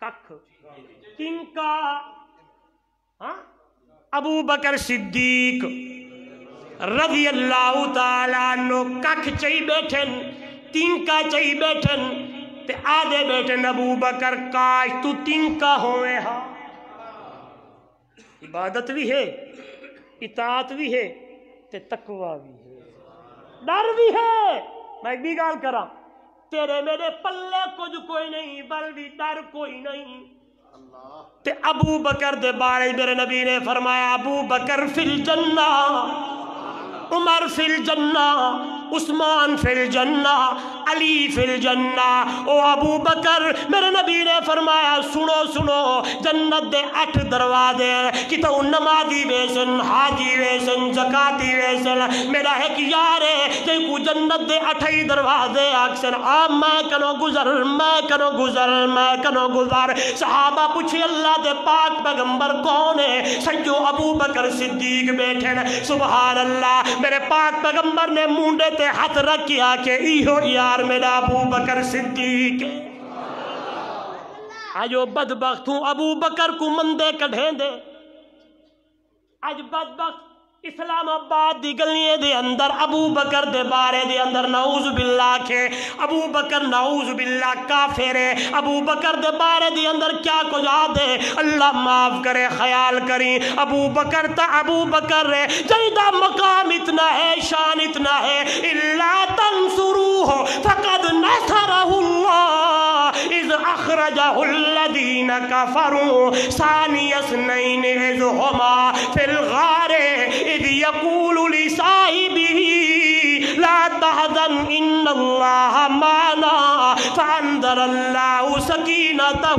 ککھ تنکا ابو بکر صدیق رضی اللہ تعالیٰ عنہ ککھ چاہی بیٹھن تنکا چاہی بیٹھن تے آدھے بیٹھن ابو بکر کاش تو تنکا ہوئے ہاں عبادت بھی ہے اطاعت بھی ہے تے تقوی بھی ہے ڈر بھی ہے میں ایک بھی گال کرا تیرے میرے پلے کچھ کوئی نہیں بلکہ ڈر کوئی نہیں تے ابو بکر دے بارے میرے نبی نے فرمایا ابو بکر فی الجنہ عمر فی الجنہ عثمان فی الجنہ علی فی الجنہ او ابو بکر میرے نبی نے فرمایا سنو سنو جنت دے 8 دروازے کتوں نمازی ویسن حاجی ویسن زکاتی ویسن میرا ایک یار ہے جے کو جنت دے 8 دروازے آکسن میں کنو گزر میں کنو گزر میں کنو گزر صحابہ پوچھے اللہ دے پاک پیغمبر کون ہے سنجو ابو بکر صدیق بیٹھن سبحان اللہ میرے پاک پیغمبر نے مونڈے تے ہاتھ رکھیا کہ ایہو یار میرا ابو بکر صدیق آجو بدبخت ہوں ابو بکر کو مندے کڑھیں دے آج بدبخت اسلام آباد دی گلیے دے اندر ابو بکر دے بارے دے اندر نعوذ باللہ کے ابو بکر نعوذ باللہ کافر ہے ابو بکر دے بارے دے اندر کیا کو یاد ہے اللہ معاف کرے خیال کریں ابو بکر تا ابو بکر ہے جیدہ مقام اتنا ہے شان اتنا ہے اللہ تنصروہ فقد نصرہ اللہ اذ اخرجہ الذین کفروا ثانی اثنین اذ ہما فی الغار اذ یقول لصاحبہ لا تحزن ان اللہ معنا فانزل اللہ سکینتہ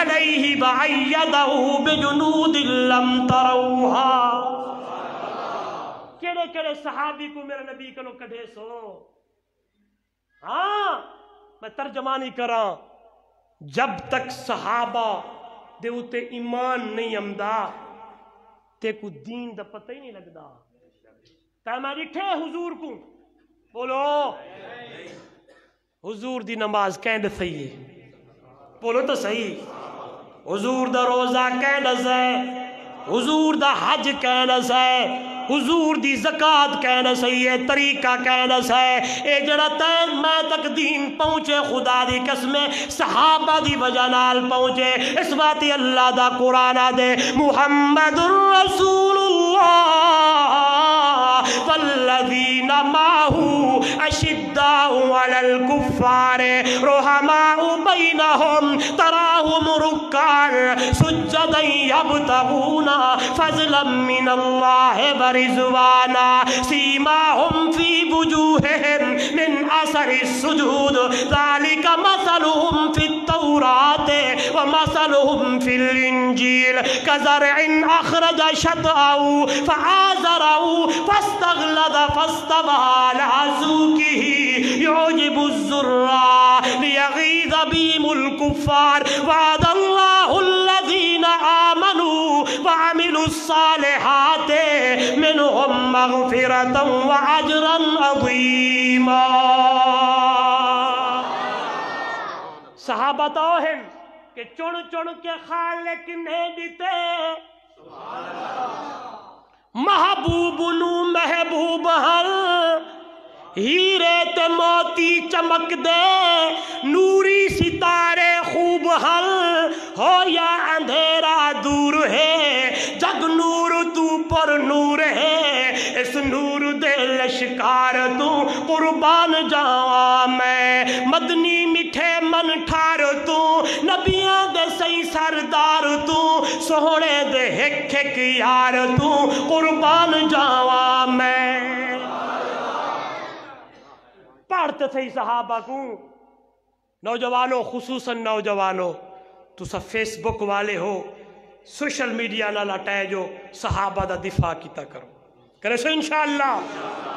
علیہ وأیدہ بجنود لم تروہا کیڑے کیڑے صحابی کو میرے نبی کنو کڑھے سو ہاں میں ترجمانی کراں جب تک صحابہ دے اتے ایمان نہیں امدا تے کو دین دا پتہ ہی نہیں لگدا تا میں ڈٹھے حضور کو بولو حضور دی نماز کینڈ صحیح ہے بولو تو صحیح حضور دا روزہ کینڈ ہے حضور دا حج کینڈ ہے حضور دی زکاة کہنا صحیح ہے طریقہ کہنا ہے اے جڑا تین میں تک دین پہنچے خدا دی قسمیں صحابہ دی وجہ نال پہنچے اس بات اللہ دا قرآن دے محمد الرسول اللہ والذین معہو اشداء علی الکفار رحماء بینہم تراہم رکعا سجدا یبتغون فضلا من اللہ رضوانا سیماہم فی وجوہہم من اثر السجود ذالک مثلہم فی التوراۃ ومثلہم فی الانجیل کزرع اخرج شطأہ فآزرہ فاستغلظ فاستوى علی سوقہ یعجب الزراع لیغیظ بہم الکفار وعد اللہ الذین آمنوا وعملوا الصالحات منهم مغفرة وأجرا عظيما. صحابہ تو ہیں کہ چن چن کے خالق نے دیتے محبوب نو محبوب ہر ہیرے تے موتی چمک دے نوری ستارے خوب ہر ہو یا اندھیرا دور ہے جگ نور تو پر نور ہے اس نور دے لشکار تو قربان جاواں میں مدنی میٹھے من ٹھار تو نبیاں دے سی سردار تو سوہنے دے ہک ہک یار تو قربان جاواں میں. پڑھتے تھے صحابہ کو. نوجوانوں خصوصاً نوجوانوں تو سب فیس بک والے ہو سوشل میڈیا نہ لٹائے جو صحابہ دا دفاع کیتا کرو کرے سو انشاءاللہ.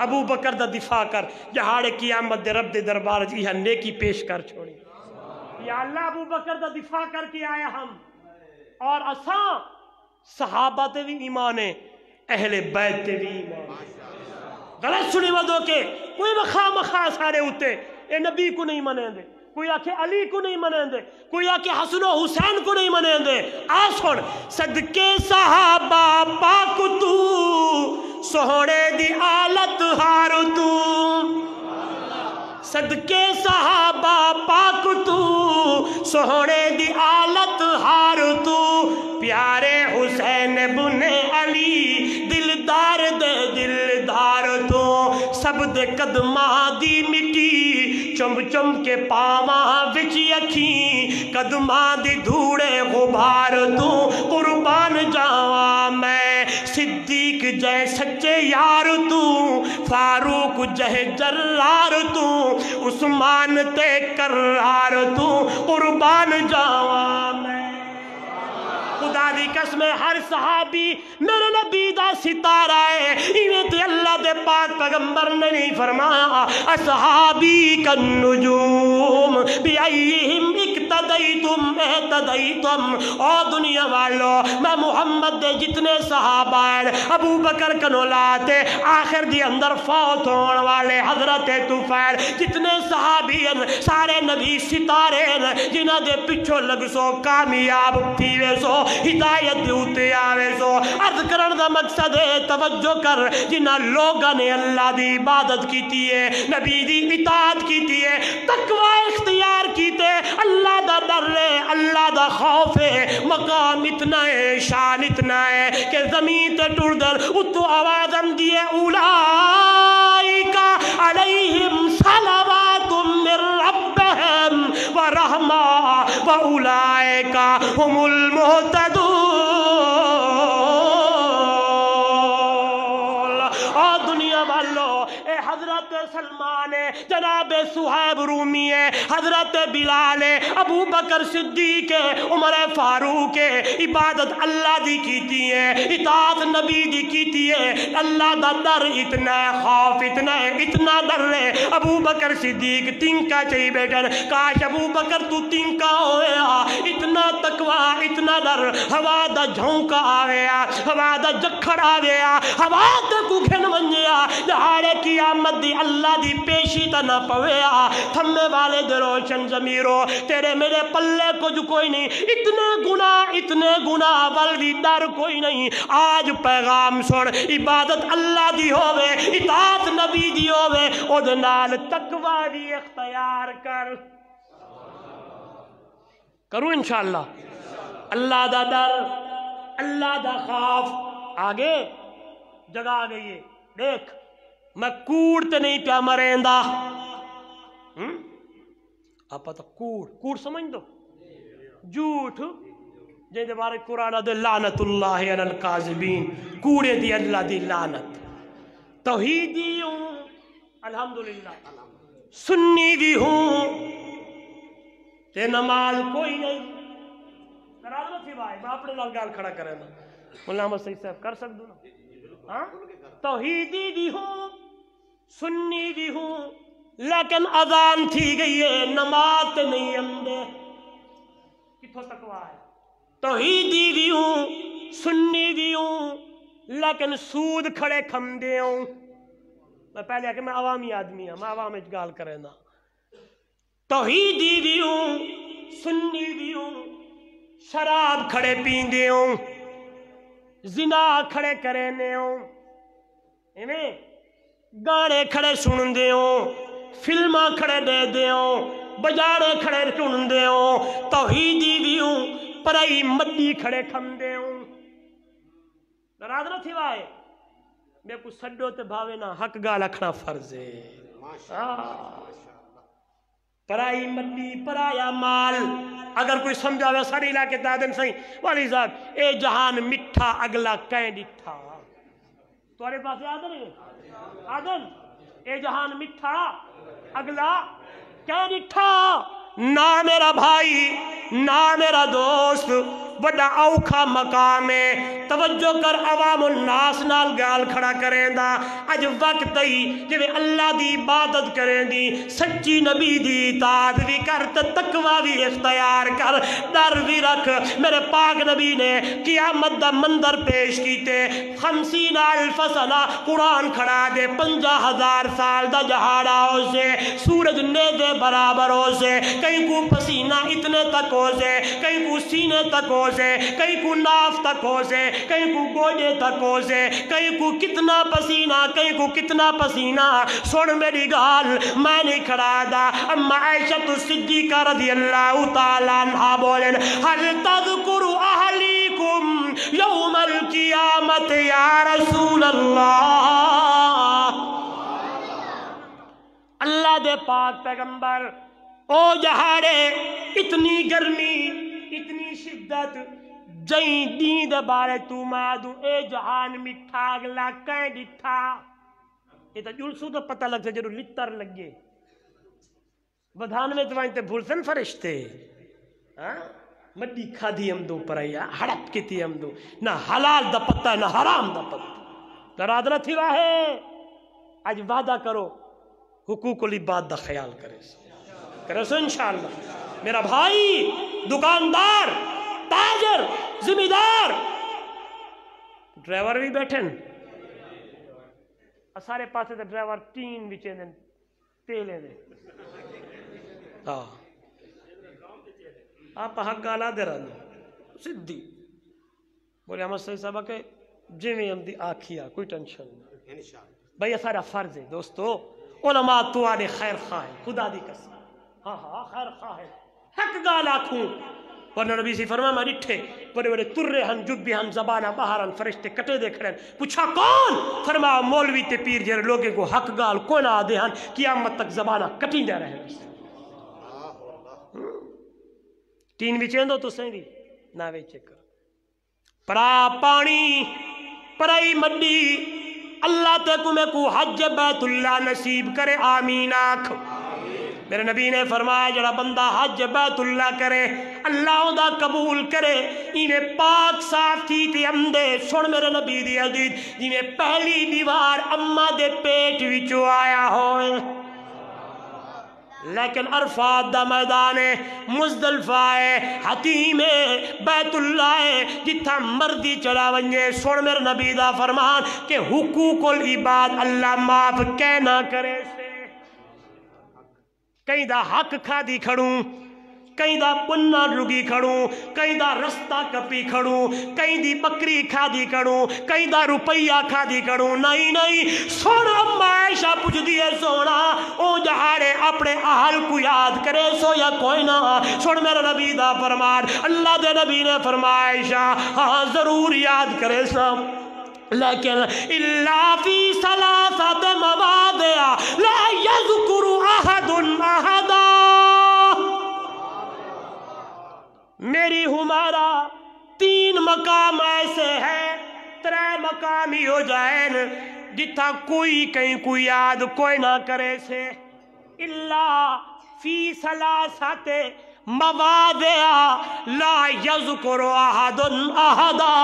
ابو بکر دا دفاع کر جہاڑے قیامت دے رب دے دربار جی ہاں نیکی پیش کر چھوڑی. یا اللہ ابو بکر دا دفاع کر کے آیا ہم اور اساں صحابہ تے بھی ایمان ہے اہل بیت تے بھی ایمان. غلط سنی ودو کہ کوئی مخواہ سارے ہوتے اے نبی کو نہیں منیں دے کوئی آکھے علی کو نہیں منیں دے کوئی آکھے حسن و حسین کو نہیں منیں دے. آسن صدقے صحابہ پاک تو سوہنے دی آلت ہار تو صدقے صحابہ پاک تو سوہنے دی آلت ہار تو پیارے حسین بن علی دلدار دے دلدار تو سب دے قدماں دی مٹی چم چم کے پاواں وچ اکھیں قدماں دی دھوڑے غبار تو قربان جاواں میں. صدیق جے سچے یار تو فاروق جے جرار تو عثمان تے کرار تو قربان جاواں میں. خدا دی قسم ہر صحابی میرے نبی دا ستارہ ہے. انہیں تے اللہ دے پاک پیغمبر نے نہیں فرمایا اصحابی کالنجوم بیئیہم اقتدیتم اہتدیتم. او دنیا والو میں محمد دے جتنے صحابہ ہیں ابو بکر کنولاتے آخر دی اندر فوت ہون والے حضرت طفیل جتنے صحابی ہیں سارے نبی ستارے ہیں جنہ دے پچھو لگ سو کامیاب تھیوے سو ہدایت دیوتے آوے سو. عرض کرن دا مقصد ہے توجہ کر جنہ لوگاں نے اللہ دی عبادت کیتی ہے نبی دی اطاعت کیتی ہے تقوی اختیار کیتے اللہ دا ڈر ہے اللہ دا خوف ہے مقام اتنا ہے شان اتنا ہے کہ زمین تے ٹر در اتو آواز ہم دیے اولائکا علیہم صلوات من ربہم ورحمہ واولائکا ہم المہتدون. اور دنیا والو اے حضرت سلمان ہے جناب صہیب رومی ہے حضرت بلال ہے ابو بکر صدیق ہے عمر فاروق ہے عبادت اللہ دی کیتی ہے اطاعت نبی دی کیتی ہے اللہ دا در اتنا ہے خوف اتنا ہے اتنا در ہے. ابو بکر صدیق تنکا چاہی بیٹھن کاش ابو بکر تو تنکا ہویا اتنا تقوی اتنا در ہوا دا جھونکا آویا ہوا دا جکھڑ آویا ہوا دا کو گھن منجیا جہاڑے قیامت دی اللہ دی پیشی تا نہ پویا تھمے والے دے روشن ضمیرو تیرے میرے پلے کچھ کوئی نہیں اتنے گناہ والدی در کوئی نہیں. آج پیغام سن عبادت اللہ دی ہووے اطاعت نبی دی ہووے او دے نال تقوی دی اختیار کرو انشاءاللہ. اللہ دا در اللہ دا خوف آگے جگہ آ گئی ہے. دیکھ میں کوڑ تے نہیں پیا مریندا آپ تو کوڑ سمجھ دو جھوٹ جن دے بارے قرآن دے لعنت اللہ علی الکاذبین کوڑے دی اللہ دی لعنت. توحیدی ہوں الحمدللہ سنی بھی ہوں تے نماز کوئی نہیں ناراض نہ تھی بھائی میں اپنے نال گال کھڑا کرے نا مولانا احمد سعید صاحب کر سکدو نا ہاں توحیدی بھی ہوں سنی بھی ہوں لیکن اذان تھی گئی ہے نماز تے نہیں اندے کتھوں تقوی ہے. توحیدی بھی ہوں سنی بھی ہوں لیکن سود کھڑے کھم دے ہوں. میں پہلے کہ میں عوامی آدمی ہوں، میں عوام وچ گال کرے نا. توحیدی بھی ہوں، سنی بھی ہوں، شراب کھڑے پیندے ہوں، زنا کھڑے کرینے ہوں، ایویں گانے کھڑے سن دے ہوں، فلماں کھڑے دے دے ہوں، بجارے کھڑے سن دے ہوں. توحیدی بھی ہوں، پرائی مڈی کھڑے کھم دے ہوں. ناراض نہ تھی وائے میں کو سڈو تے بھاوے نہ حق گال اکھنا فرض ہے. پرائی مڈی پرایا مال اگر کوئی سمجھاوے ساری علاقے دادن سہی والی صاحب اے جہان مٹھا اگلا کہیں ڈٹھا. تمہارے پاس یاد نہیں آدن اے جہان مٹھا اگلا کہیں ڈٹھا. نہ میرا بھائی نہ میرا دوست بڑا اوکھا مقام ہے. توجہ کر عوام الناس نال گال کھڑا کریں دا. اج وقت ہی جب اللہ دی عبادت کریں دی، سچی نبی دی اطاعت بھی کر تے تقوی بھی اختیار کر، ڈر بھی رکھ. میرے پاک نبی نے قیامت دا منظر پیش کیتے. 50,000 سنہ قرآن کھڑا دے 50,000 سال دا جہاڑا ہو سے، سورج نیزے برابر ہو سے، کہیں کو پسینہ اتنے تک ہو سے، کہیں کو سینے تک ہو سے، کہیں کو ناف تک ہو سے، کہیں کو گوڑے تک ہو سے، کہیں کو کتنا پسینہ، کہیں کو کتنا پسینہ. سن میری گال میں نہیں کھڑا دا. اما عائشہ صدیقہ رضی اللہ تعالیٰ عنہ بولن حل تذکر اہلیکم یوم القیامت یا رسول اللہ. اللہ دے پاک پیغمبر او جہاڑے اتنی گرمی اتنی شدت جائیں دین دے بارے تو مادو اے جہان مٹھا اگلا کہیں ڈٹھا. یہ تو جلسو تو پتہ لگتا جنہوں لتر لگے بدھان میں تو وائنتے بھولسن فرشتے مڈی کھا دی ہم دو پرایا ہڑپ کی تھی ہم دو نہ حلال دا پتہ نہ حرام دا پتہ. ناراض نہ تھی واہے آج وعدہ کرو حقوق العباد دا خیال کرے سو انشاءاللہ. میرا بھائی دکاندار تاجر ذمہ دار ڈرائیور بھی بیٹھن سارے پاسے تے ڈرائیور تین بچے دن تیلے دے آپ حق گالا دے رہا سدھی بولے احمد صحیح صاحبہ کہ جی میں ہم دی آکھیا کوئی ٹینشن نہیں بھئی سارا فرض ہے دوستو. علماء تو آنے خیر خواہ خدا دی قسم ہاں خیر خواہ حق گال آکھوں. ورنہ نبی سی فرما میں ڈٹھے بڑے بڑے ترے ہن جبی ہن زبانہ باہر ہن فرشتے کٹے دے کھڑے. پوچھا کون؟ فرما مولوی تے پیر جر لوگے کو حق گال کون آدھے ہن قیامت تک زبانہ کٹیں دے رہے. تین بھی چیندو تو سہیں دی نہ ویچے کر پرایا پانی پرائی مڈی. اللہ تے کو میں کو حج بیت اللہ نصیب کرے آمین آکھ. میرے نبی نے فرمایا جڑا بندہ حج بیت اللہ کرے اللہ دا قبول کرے انہیں پاک صاف تھی تے امدے. سن میرے نبی دی حدیث جنہیں پہلی دیوار اماں دے پیٹ وچوں آیا ہوئے لیکن عرفات دا میدان ہے مزدلفہ ہے حتیم ہے بیت اللہ ہے جتھا مردی چڑھا ونجے. سن میرے نبی دا فرمان کہ حقوق العباد اللہ معاف کہنا کرے سے. کہیں دا حق کھا دی کھڑوں کہیں دا پنہ رگی کھڑوں کہیں دا رستہ کپی کھڑوں کہیں دی بکری کھا دی کھڑوں کہیں دا روپیہ کھا دی کھڑوں. نہیں سونا اما عائشہ پوچھ دیئے سونا او جہاڑے اپنے اہل کو یاد کرے سو یا کوئی نہ. سن میرا نبی دا فرمان اللہ دے نبی نے فرمایا عائشہ ہاں ضرور یاد کرے سا لیکن اللہ فی ثلاثت مواضع لا یذکر احد احدا. میری ہمارا 3 مقام ایسے ہیں 3 مقام ہی ہو جائیں جتھا کوئی کہیں کوئی یاد کوئی نہ کرے سے. اللہ فی ثلاثت مواضع لا یذکر احد احدا،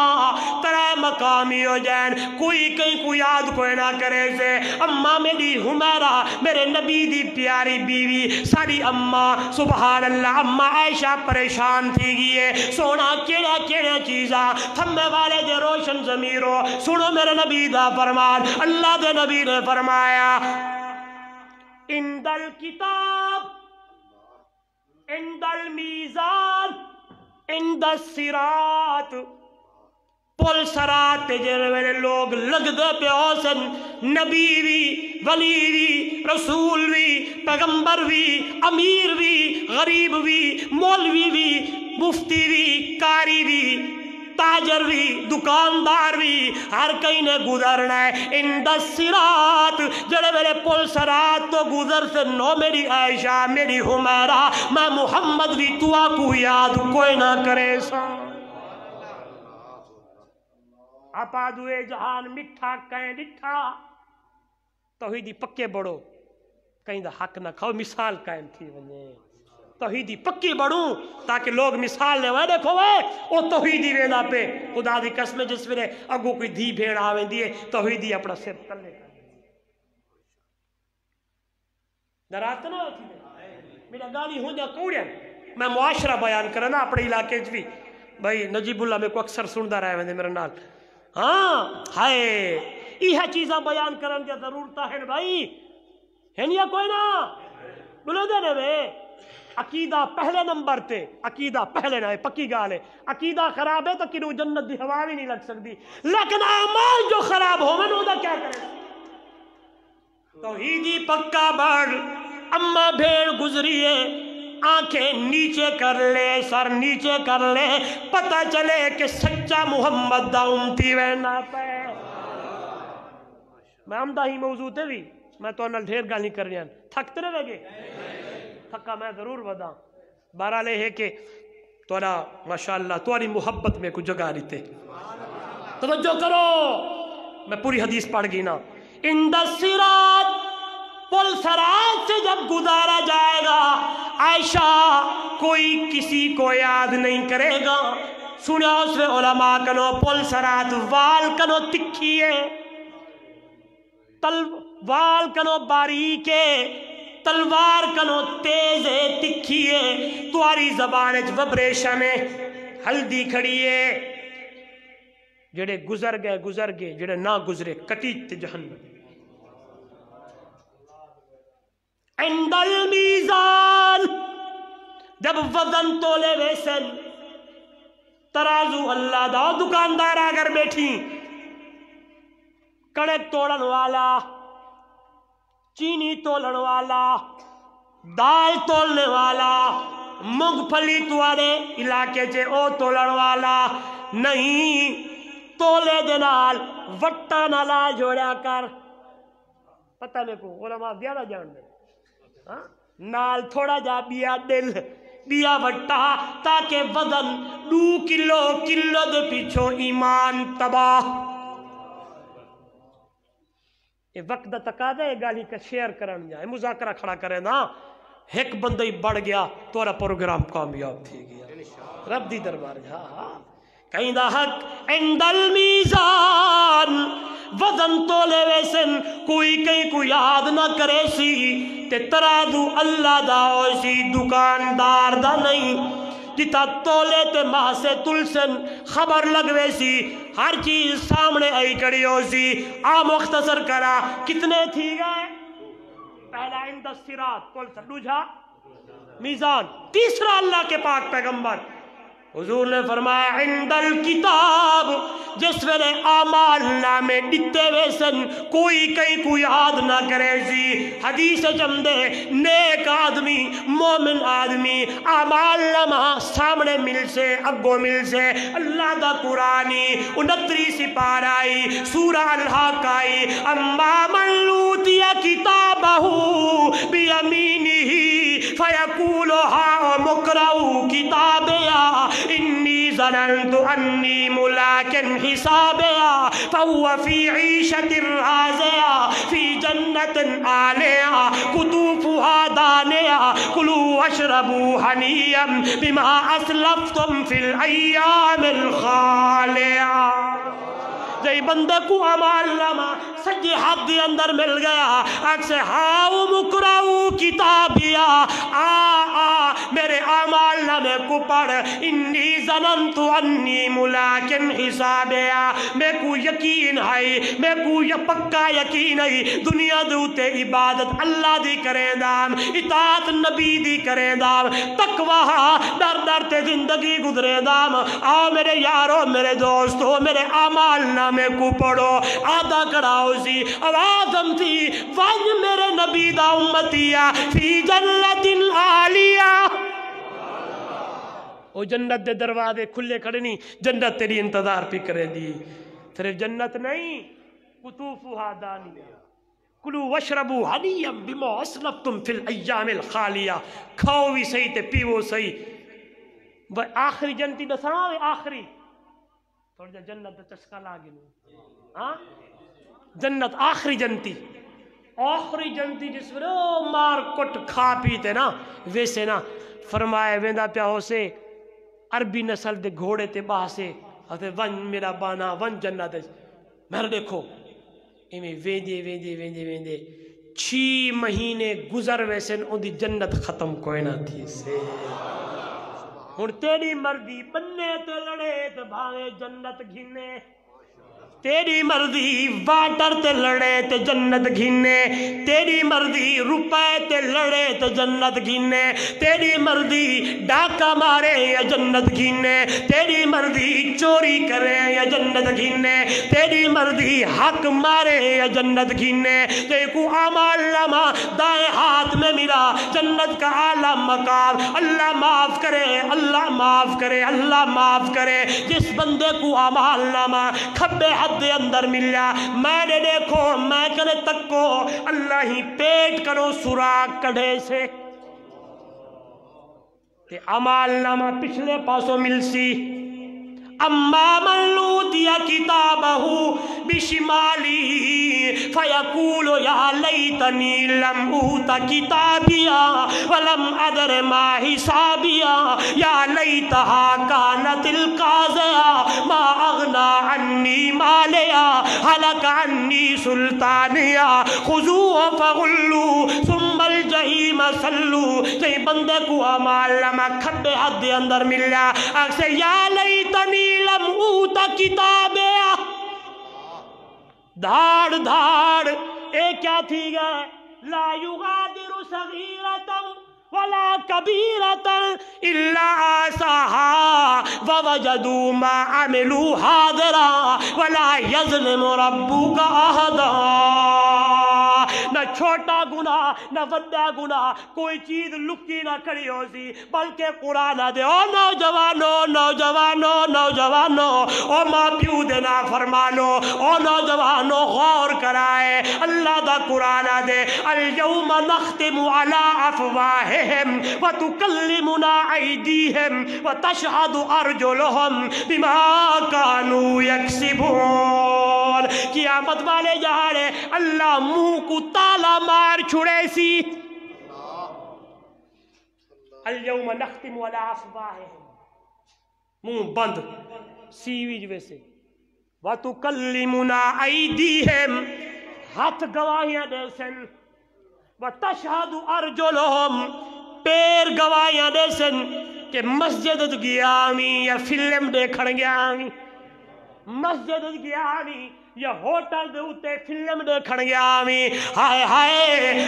ترے مقامی ہو جائیں کوئی کہیں کو یاد کوئی نہ کرے سے۔ اماں میری حمیرہ میرے نبی دی پیاری بیوی ساری اماں سبحان اللہ اماں عائشہ پریشان تھی گئے سونا کیڑا کیڑا چیزاں تھمے والے دے روشن ضمیرو سنو میرے نبی دا فرمان۔ اللہ دے نبی نے فرمایا عند الکتاب عند المیزان عند الصراط، پل سرات تے جڑے لوگ لگ دے پہ اوسن نبی بھی ولی بھی رسول بھی پیغمبر بھی امیر بھی غریب بھی مولوی بھی مفتی بھی قاری بھی تاجر بھی دکاندار بھی ہر کئی نے گزرنا ہے عند الصراط، جڑے میرے پل سرات تو گزر سے نو میری عائشہ میری حمیرہ میں محمد بھی تو کو یاد کوئی نہ کرے سا۔ اپا دوئے جہان مٹھا کہیں ڈٹھا توحیدی پکے بڑھو کہیں دا حق نہ کھاؤ مثال قائم تھی ونجے توحیدی پکی بڑھوں تاکہ لوگ مثال لے وے دیکھو وے او توحیدی وینا پہ خدا دی قسم جس میں اگو کوئی دھی بھیڑ آویں دیئے توحیدی اپنا سر تلے کر درات نہ ہوتی ہے میرا گالی ہوں جا کوڑیا میں معاشرہ بیان کرنا اپنے علاقے بھی بھائی نجیب اللہ میں کو اکثر سندہ رہے ہیں میرے نال ہاں ہائے یہ چیزاں بیان کرن کی ضرورت ہے بھائی ہے یا کوئی نہ بولو دے نے بے عقیدہ پہلے نمبر تے عقیدہ پہلے نہ پکی گال ہے عقیدہ خراب ہے تو کنو جنت دی ہوا بھی نہیں لگ سکتی لیکن اعمال جو خراب ہو میں دا کیا کرے توحیدی پکا بڑھ اما بھیڑ گزریے آنکھیں نیچے کر لے سر نیچے کر لے پتہ چلے کہ سچا محمد دا امتی وینا پہ میں امدہ ہی موضوع تے بھی میں تو انہا ڈھیر گال نہیں کر رہا تھکتے رہے گے تھکا میں ضرور بدا بارہ لے ہے کہ توڑا ماشاءاللہ توڑی محبت میں کچھ جگہ رہتے توجہ کرو میں پوری حدیث پڑھ گئی نا عند الصراط پل سرات سے جب گزارا جائے گا عائشہ کوئی کسی کو یاد نہیں کرے گا سنیا اس میں علماء کنو پل سرات وال کنو تکھیے وال کنو باریکے تلوار کنو تیزے تکھیے تواری زبانج وبریشن ہلدی کھڑیے جڑے گزر گئے جڑے نہ گزرے کٹیت جہنم عند المیزان جب وزن تولے ویسن ترازو اللہ دا دکاندار اگر بیٹھی کڑک توڑن والا چینی تولن والا دال تولنے والا مونگ پھلی توارے علاقے چے او تولن والا نہیں تولے دنال وٹا نالا جوڑیا کر پتہ میں کو علماء زیادہ جان دے نال تھوڑا جا بیا دل بیا وٹا تاکہ وزن 2 کلو دے پیچھو ایمان تباہ یہ وقت دا تقاضا ہے گالی کا شیئر کرن جائے مذاکرہ کھڑا کرے نا ایک بندہ ہی بڑھ گیا تورا پروگرام کامیاب تھی گیا رب دی دربار جا کہیں دا حق عند المیزان وزن تولے ویسن کوئی کہیں کو یاد نہ کرے سی تے ترادو اللہ دا ہوئی دکاندار دا نہیں جتا تولے تے ماہ سے تلسن خبر لگوے سی ہر چیز سامنے آئی کڑی ہو سی مختصر کرا کتنے تھی گئے پہلا عند الصراط کل سر دوجھا میزان تیسرا اللہ کے پاک پیغمبر حضور نے فرمایا عند الکتاب جس ویلے اعمال نامے ڈتے ویسن کوئی کہیں کو یاد نہ کرے سی حدیث چمدے نیک آدمی مومن آدمی اعمال نامہ سامنے مل سے اگو مل سے اللہ دا قرآنی 29 سپارائی سورہ الحاق آئی اما من لوتی کتابہ بیمینہ فیقول ہا مقرؤ کتابیا انی ظننت انی ملاقٍ حسابیا فہو فی عیشۃ راضیہ فی جنۃ عالیہ قطوفہا دانیہ کلوا واشربوا ہنیئا بما اسلفتم فی الایام الخالیہ۔ جی بندے کو عمال نامہ سجی حد دی اندر مل گیا، اکسے ہاؤ مکراؤ کتابیا، میرے عمال نامے کو پڑھ، انی ظننت انی ملاقٍ حسابیا، میں کو یقین ہے، میں کو یہ پکا یقین ہے، دنیا دوتے عبادت اللہ دی کریں دام، اطاعت نبی دی کریں دام، تقوی در در تے زندگی گزرے دام۔ آؤ میرے یارو، میرے دوستو، میرے عمال نامے کو پڑھو، آدھا کراؤ سی آوازم تھی، وج میرے نبی دا امتیا فی جنت عالیہ۔ وہ جنت دے دروازے کھلے کھڑے نہیں، جنت تیری انتظار پہ کرے دی، صرف جنت نہیں، قطوفہا دانیہ کلوا واشربوا ہنیئا بما اسلفتم فی الایام الخالیہ، کھاؤ بھی صحیح تے پیو صحیح۔ وہ آخری جنتی دساں، آخری تھوڑا جا جنت دا چسکا لاگے ہاں، جنت آخری جنتی، آخری جنتی جس میں مار کٹ کھا پیتے نا، ویسے نا فرمائے ویندہ پیا ہو سے عربی نسل دے گھوڑے تے باہ سے ون میرا بانا ون جنت ہے۔ میں دیکھو ایمیں ویندے ویندے ویندے ویندے 6 مہینے گزر ویسے ان دی جنت ختم کوئی نہ تھی سے۔ ہن تیری مرضی بننے تے لڑے تے بھاوے جنت گھنے، تیری مرضی واٹر تے لڑے تے جنت گھنے، تیری مرضی روپے تے لڑے تے جنت گھنے، تیری مرضی ڈاکہ مارے یا جنت گھنے، تیری مرضی چوری کرے یا جنت گھنے، تیری مرضی حق مارے یا جنت گھنے۔ دیکھو اعمال نامہ دائیں ہاتھ میں ملا، جنت کا اعلیٰ مقام، اللہ معاف کرے، اللہ معاف کرے، اللہ معاف کرے۔ جس بندے کو اعمال نامہ کھبے ہاتھ دے اندر ملیا، میں نے دیکھو میں کنے تک کو اللہ ہی پیٹ کرو سراغ کڑھے سے تے عمال نامہ پچھلے پاسوں مل سی۔ اما من اوتی کتابہ بشمالی فیقول یا لیتنی لم اوت کتابیا ولم ادر ما حسابیا یا لیتہا کانت القاضیہ ما اغنا عنی مالیا ہلک عنی سلطانیا خذوہ فغلو ثم الجحیم صلو۔ تے بندے کو اعمال نامہ کھبے ہاتھ دے اندر ملیا، اکسے یا لیتنی لم اوت کتابیا، دھاڑ دھاڑ اے کیا تھی گئے، لا یغادر صغیرتا ولا کبیرتا الا آساہا ووجدوا ما عملوا حاضرا ولا یظلم ربک احدا۔ نہ چھوٹا گناہ نہ بڑا گناہ کوئی چیز لکی نہ کھڑی ہو سی، بلکہ قرآن دے او نوجوانو نوجوانو نوجوانو، او ماں پیو دے نا فرمانو، او نوجوانو غور کرائے اللہ دا قرآن دے اليوم نختم علی افواہہم وتکلمنا ایدیہم وتشہد ارجلہم بما کانوا یکسبون۔ قیامت والے جہاڑے اللہ منہ کو تالا مار چھڑے سی، اليوم نختم علی افواہہم، منہ بند سیویج ویسے، وَتُكَلِّمُنَا أَيْدِيهِمْ ہاتھ گواہیاں دے سن، وَتَشْهَدُ أَرْجُلُهُمْ پیر گواہیاں دے سن کہ مسجد گیا آمی یا فلم دیکھڑ گیا آمی، مسجد گیا آمی یا ہوٹل دے اتے فلم دیکھڑ گیا آمی۔ ہائے ہائے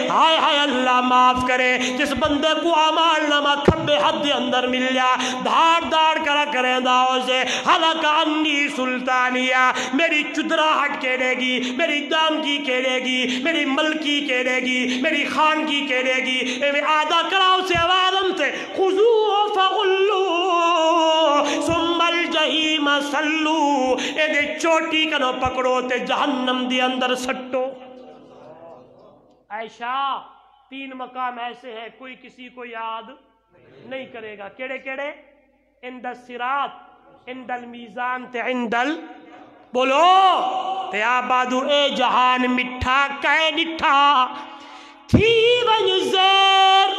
ہائے ہائے اللہ معاف کرے جس بندے کو اعمال نامہ کھبے حد اندر ملیا، دھاڑ دھاڑ کرا کریں داؤ سے حلق انی سلطانیہ، میری چدراہٹ کہنے گی، میری دامگی کہنے گی، میری ملکی کہنے گی، میری خانگی کہنے گی، میں آدھا کراؤ سے عوالم سے خضوع فغلو ثم الجحیم صلو، اے دے چوٹی کنو پکڑو تے جہنم دی اندر سٹو۔ عائشہ 3 مقام ایسے ہیں کوئی کسی کو یاد نہیں کرے گا، کیڑے کیڑے؟ اند الصراط عندل میزان تے عندل بولو تے آبادو اے جہان مٹھا کہے نٹھا تھی ون زیر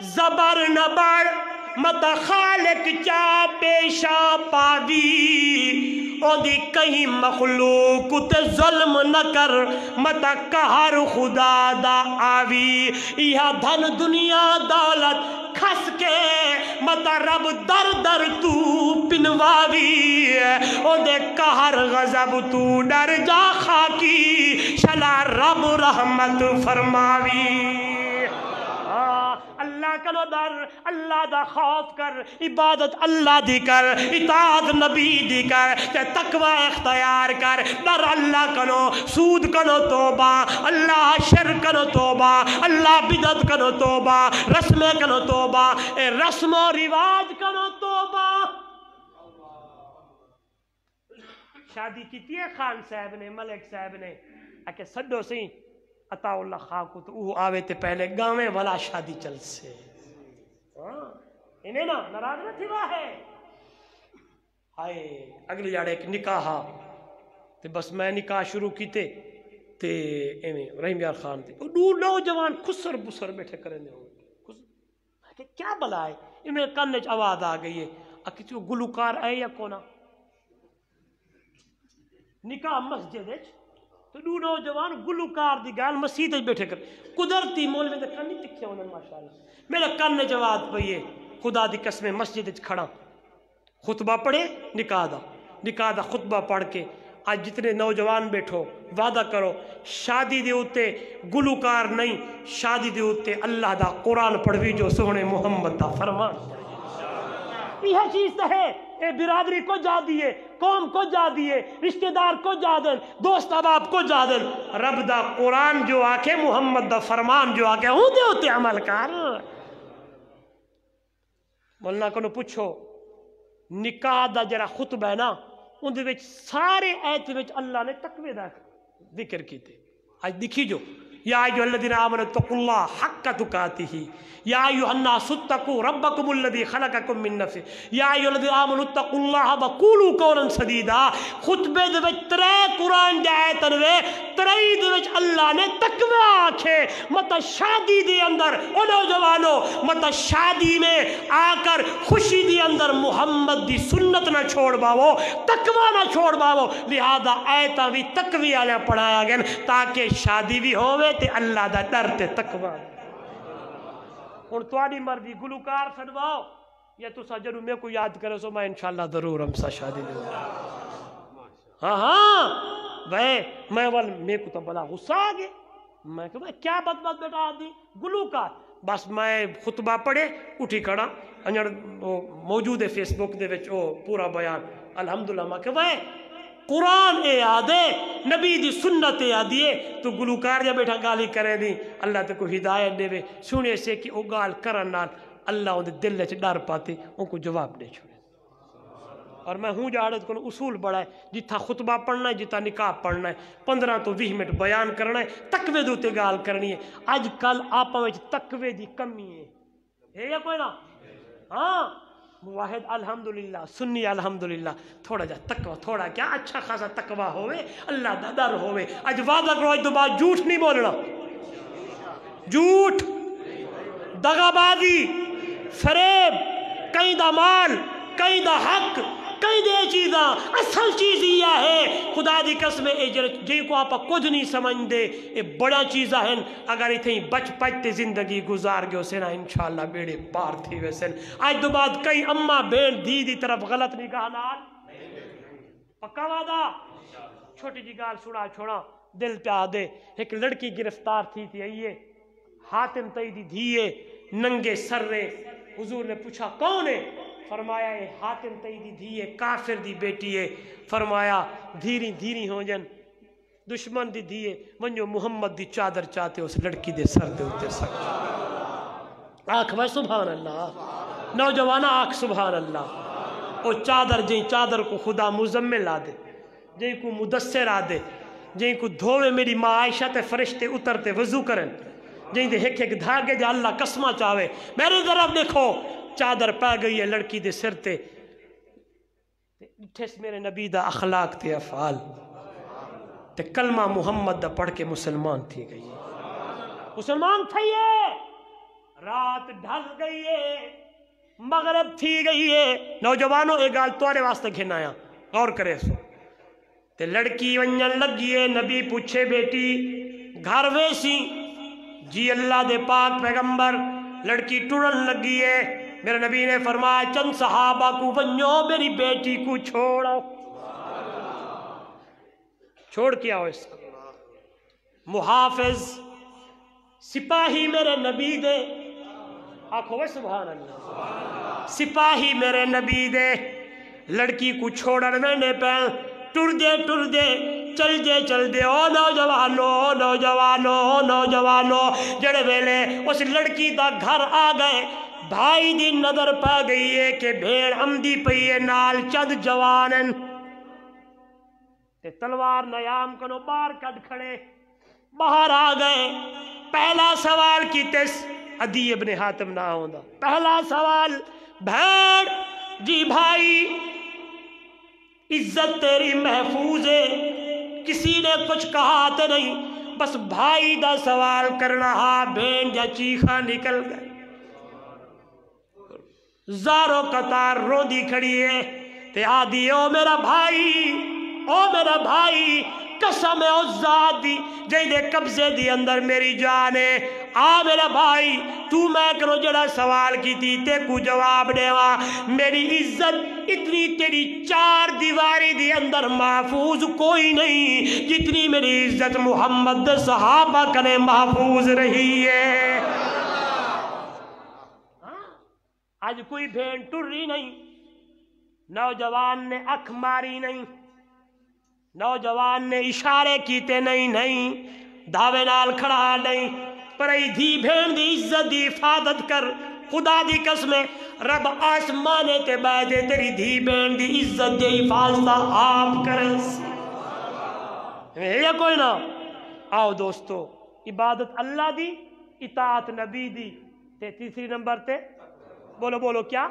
زبر نبر مت خالق چا پیشا پاوی او دی کہیں مخلوق تے ظلم نہ کر مت قہر خدا دا آوی یہ دھن دنیا دولت کھس کے مت رب در در تو پنواوی او دے قہر غضب تو ڈر جا خاکی شلا رب رحمت فرماوی اللہ کا در اللہ دا خوف کر عبادت اللہ دی کر اطاعت نبی دی کر تقوی اختیار کر در اللہ کنو سود کنو توبہ اللہ شرک کنو توبہ اللہ بدعت کنو توبہ رسم کنو توبہ رسم و رواج کنو توبہ شادی کی ہے خان صاحب نے ملک صاحب نے کہ سڈو سی عطا اللہ خواہ کو تو وہ آوے تے پہلے گاویں والا شادی چل سے انہیں نا ناراض نہ تھی واہ ہے آئے اگلی جاڑے ایک نکاح تے بس میں نکاح شروع کیتے تے ایویں رحیم یار خان تے دو نوجوان خسر بسر بیٹھے کریں دے کیا بلا ہے انہیں کاننے چ آواز آ گئی ہے کسی گلوکار ہے یا کونا نکاح مسجد ہے تو دو نوجوان گلوکار دی گال مسجد بیٹھے کر قدرتی مولوی دے کان نہیں تکھے ہونے ماشاءاللہ میرا کان نے جواب پئیے خدا دی قسم مسجد وچ کھڑا خطبہ پڑھے نکاح دا خطبہ پڑھ کے آج جتنے نوجوان بیٹھو وعدہ کرو شادی دے اوتے گلوکار نہیں شادی دے اوتے اللہ دا قرآن پڑھوی جو سونے محمد دا فرمان یہ چیز تو ہے اے برادری کو جا دیے قوم کو جا دیے رشتہ دار کو جا دن دوست احباب کو جا دن رب دا قرآن جو آکے محمد دا فرمان جو آکے ہوں دے ہوتے عمل کار مولانا کو پوچھو نکاح دا جرا خطبہ ہے نا ان دے وچ سارے ایت وچ اللہ نے تقوی دا ذکر کیتے آج دیکھی جو یا ایھا الذین آمنوا اتقوا اللہ حق تقاتہ یا ایھا الناس اتقوا ربکم الذی خلقکم من نفس یا ایھا الذین آمنوا اتقوا اللہ وقولوا قولا سدیدا خطبے دے وچ ترے قرآن دے آیتن وے ترے دے وچ اللہ نے تقوی آکھے مت شادی دے اندر او نوجوانو مت شادی میں آ کر خوشی دے اندر محمد دی سنت نہ چھوڑ باو تقوی نہ چھوڑ باو لہذا آیتاں بھی تقوی والے پڑھایا گئے تاکہ شادی بھی ہوے تے اللہ دا ڈر تے تقوی ہن تواڈی مرضی گلوکار سنواؤ یا تسا جدوں میں کو یاد کرے سو میں انشاءاللہ ضرور ہم سا شادی دوں ہاں میں میں کو تو بڑا غصہ آ گیا میں کہ کیا بد بیٹا آدھی گلوکار بس میں خطبہ پڑھے اٹھی کھڑا انجڑ موجود ہے فیس بک دے وچ او پورا بیان الحمدللہ میں کہ قرآن اے آدھے نبی دی سنت اے آدھیے تو گلوکار جا بیٹھا گالی کرے دی اللہ تے کو ہدایت دے وے سنے سے کہ او گال کرن نال اللہ ان دے دل وچ ڈر پاتے ان کو جواب دے چھوڑے اور میں ہوں جاڑت کو اصول بڑا ہے جتھا خطبہ پڑھنا ہے جتھا نکاح پڑھنا ہے 15 تو 20 منٹ بیان کرنا ہے تقوی دے تے گال کرنی ہے اج کل آپا وچ تقوی دی کمی ہے یا کوئی نہ ہاں واحد الحمدللہ سنی الحمدللہ تھوڑا جا تقوی تھوڑا کیا اچھا خاصا تقوی ہوئے اللہ دا ڈر ہوئے اج وعدہ کرو اج تو بعد جھوٹ نہیں بولنا جھوٹ دغا بازی فریب کہیں دا مال کہیں دا حق کہیں دے چیزاں اصل چیز یہ ہے خدا دی قسم جی کو آپ کچھ نہیں سمجھ دے یہ بڑا چیزاں ہیں اگر اتنی بچ پچتے زندگی گزار گئے اسے نا انشاءاللہ بیڑے پار تھی ویسے آج دو بعد کئی اماں بین دی دی طرف غلط نگاہ نال پکا وعدہ چھوٹی جی گال سڑا چھوڑا دل پہ آدھے ایک لڑکی گرفتار تھی آئیے حاتم تیدی دھیے ننگے سر رے حضور نے پوچھا کون ہے فرمایا ہے حاتم تیدی دھیے کافر دی بیٹی ہے فرمایا دھیری دھیری ہو جن دشمن دی دھیے منجو محمد دی چادر چاہتے اس لڑکی دے سر دے ہوتے سکتے آنکھ بھائی سبحان اللہ نوجوانہ آنکھ سبحان اللہ او چادر جہیں چادر کو خدا مزمل آ دے جہیں کو مدثر آ دے جہیں کو دھوے میری ماں عائشہ تے فرشتے اترتے وضو کرن جہیں دے ایک ایک دھاگے جا اللہ قسمہ چاہوے میرے طرف دیکھو چادر پہ گئی ہے لڑکی دے سر تے تے ڈٹھس میرے نبی دا اخلاق تے افعال تے کلمہ محمد دا پڑھ کے مسلمان تھی گئی مسلمان تھئیے رات ڈھل گئی ہے مغرب تھی گئی ہے نوجوانوں ایک گال توارے واسطے گھن آیا غور کرے سو تے لڑکی ونجن لگی ہے نبی پوچھے بیٹی گھر ویسی جی اللہ دے پاک پیغمبر لڑکی ٹرن لگی ہے میرے نبی نے فرمایا چند صحابہ کو ونجو میری بیٹی کو چھوڑو چھوڑ کیا ہو اس کو محافظ سپاہی میرے نبی دے آنکھو بھائی سبحان اللہ سپاہی میرے نبی دے لڑکی کو چھوڑن میں پہن ٹر دے چل دے او نوجوانو جڑے ویلے اس لڑکی دا گھر آ گئے بھائی دی نظر پا گئی ہے کہ بھیڑ امدی پئی ہے نال چند جوانن تے تلوار نیام کنو باہر کڈ کھڑے باہر آ گئے پہلا سوال کیتس عدی ابن حاتم نہ ہوندا پہلا سوال بھیڑ جی بھائی عزت تیری محفوظ ہے کسی نے کچھ کہا تو نہیں بس بھائی دا سوال کرنا ہاں بین جا چیخا نکل گئے زارو قطار رو دی کھڑی ہے تے آدھی او میرا بھائی قسم ہے اس ذات دی جے دے قبضے دی اندر میری جان ہے آ میرا بھائی تو میں کرو جڑا سوال کی تھی تے کو جواب دیوا میری عزت اتنی تیری چار دیواری دی اندر محفوظ کوئی نہیں جتنی میری عزت محمد صحابہ کنے محفوظ رہی ہے آج کوئی بھین ٹری نہیں نوجوان نے اکھ ماری نہیں نوجوان نے اشارے کیتے نہیں دھاوے نال کھڑا نہیں پر ای دھی بھین دی عزت دی حفاظت کر خدا دی قسم رب آسمانے تے بیدے تیری دھی بھین دی عزت دی حفاظت آپ کرس یہ کوئی نہ آؤ دوستو عبادت اللہ دی اطاعت نبی دی تے تیسری نمبر تے بولو کیا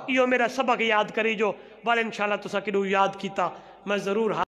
یہ میرا سبق یاد کری جو والے انشاءاللہ تسا کنو یاد کیتا میں ضرور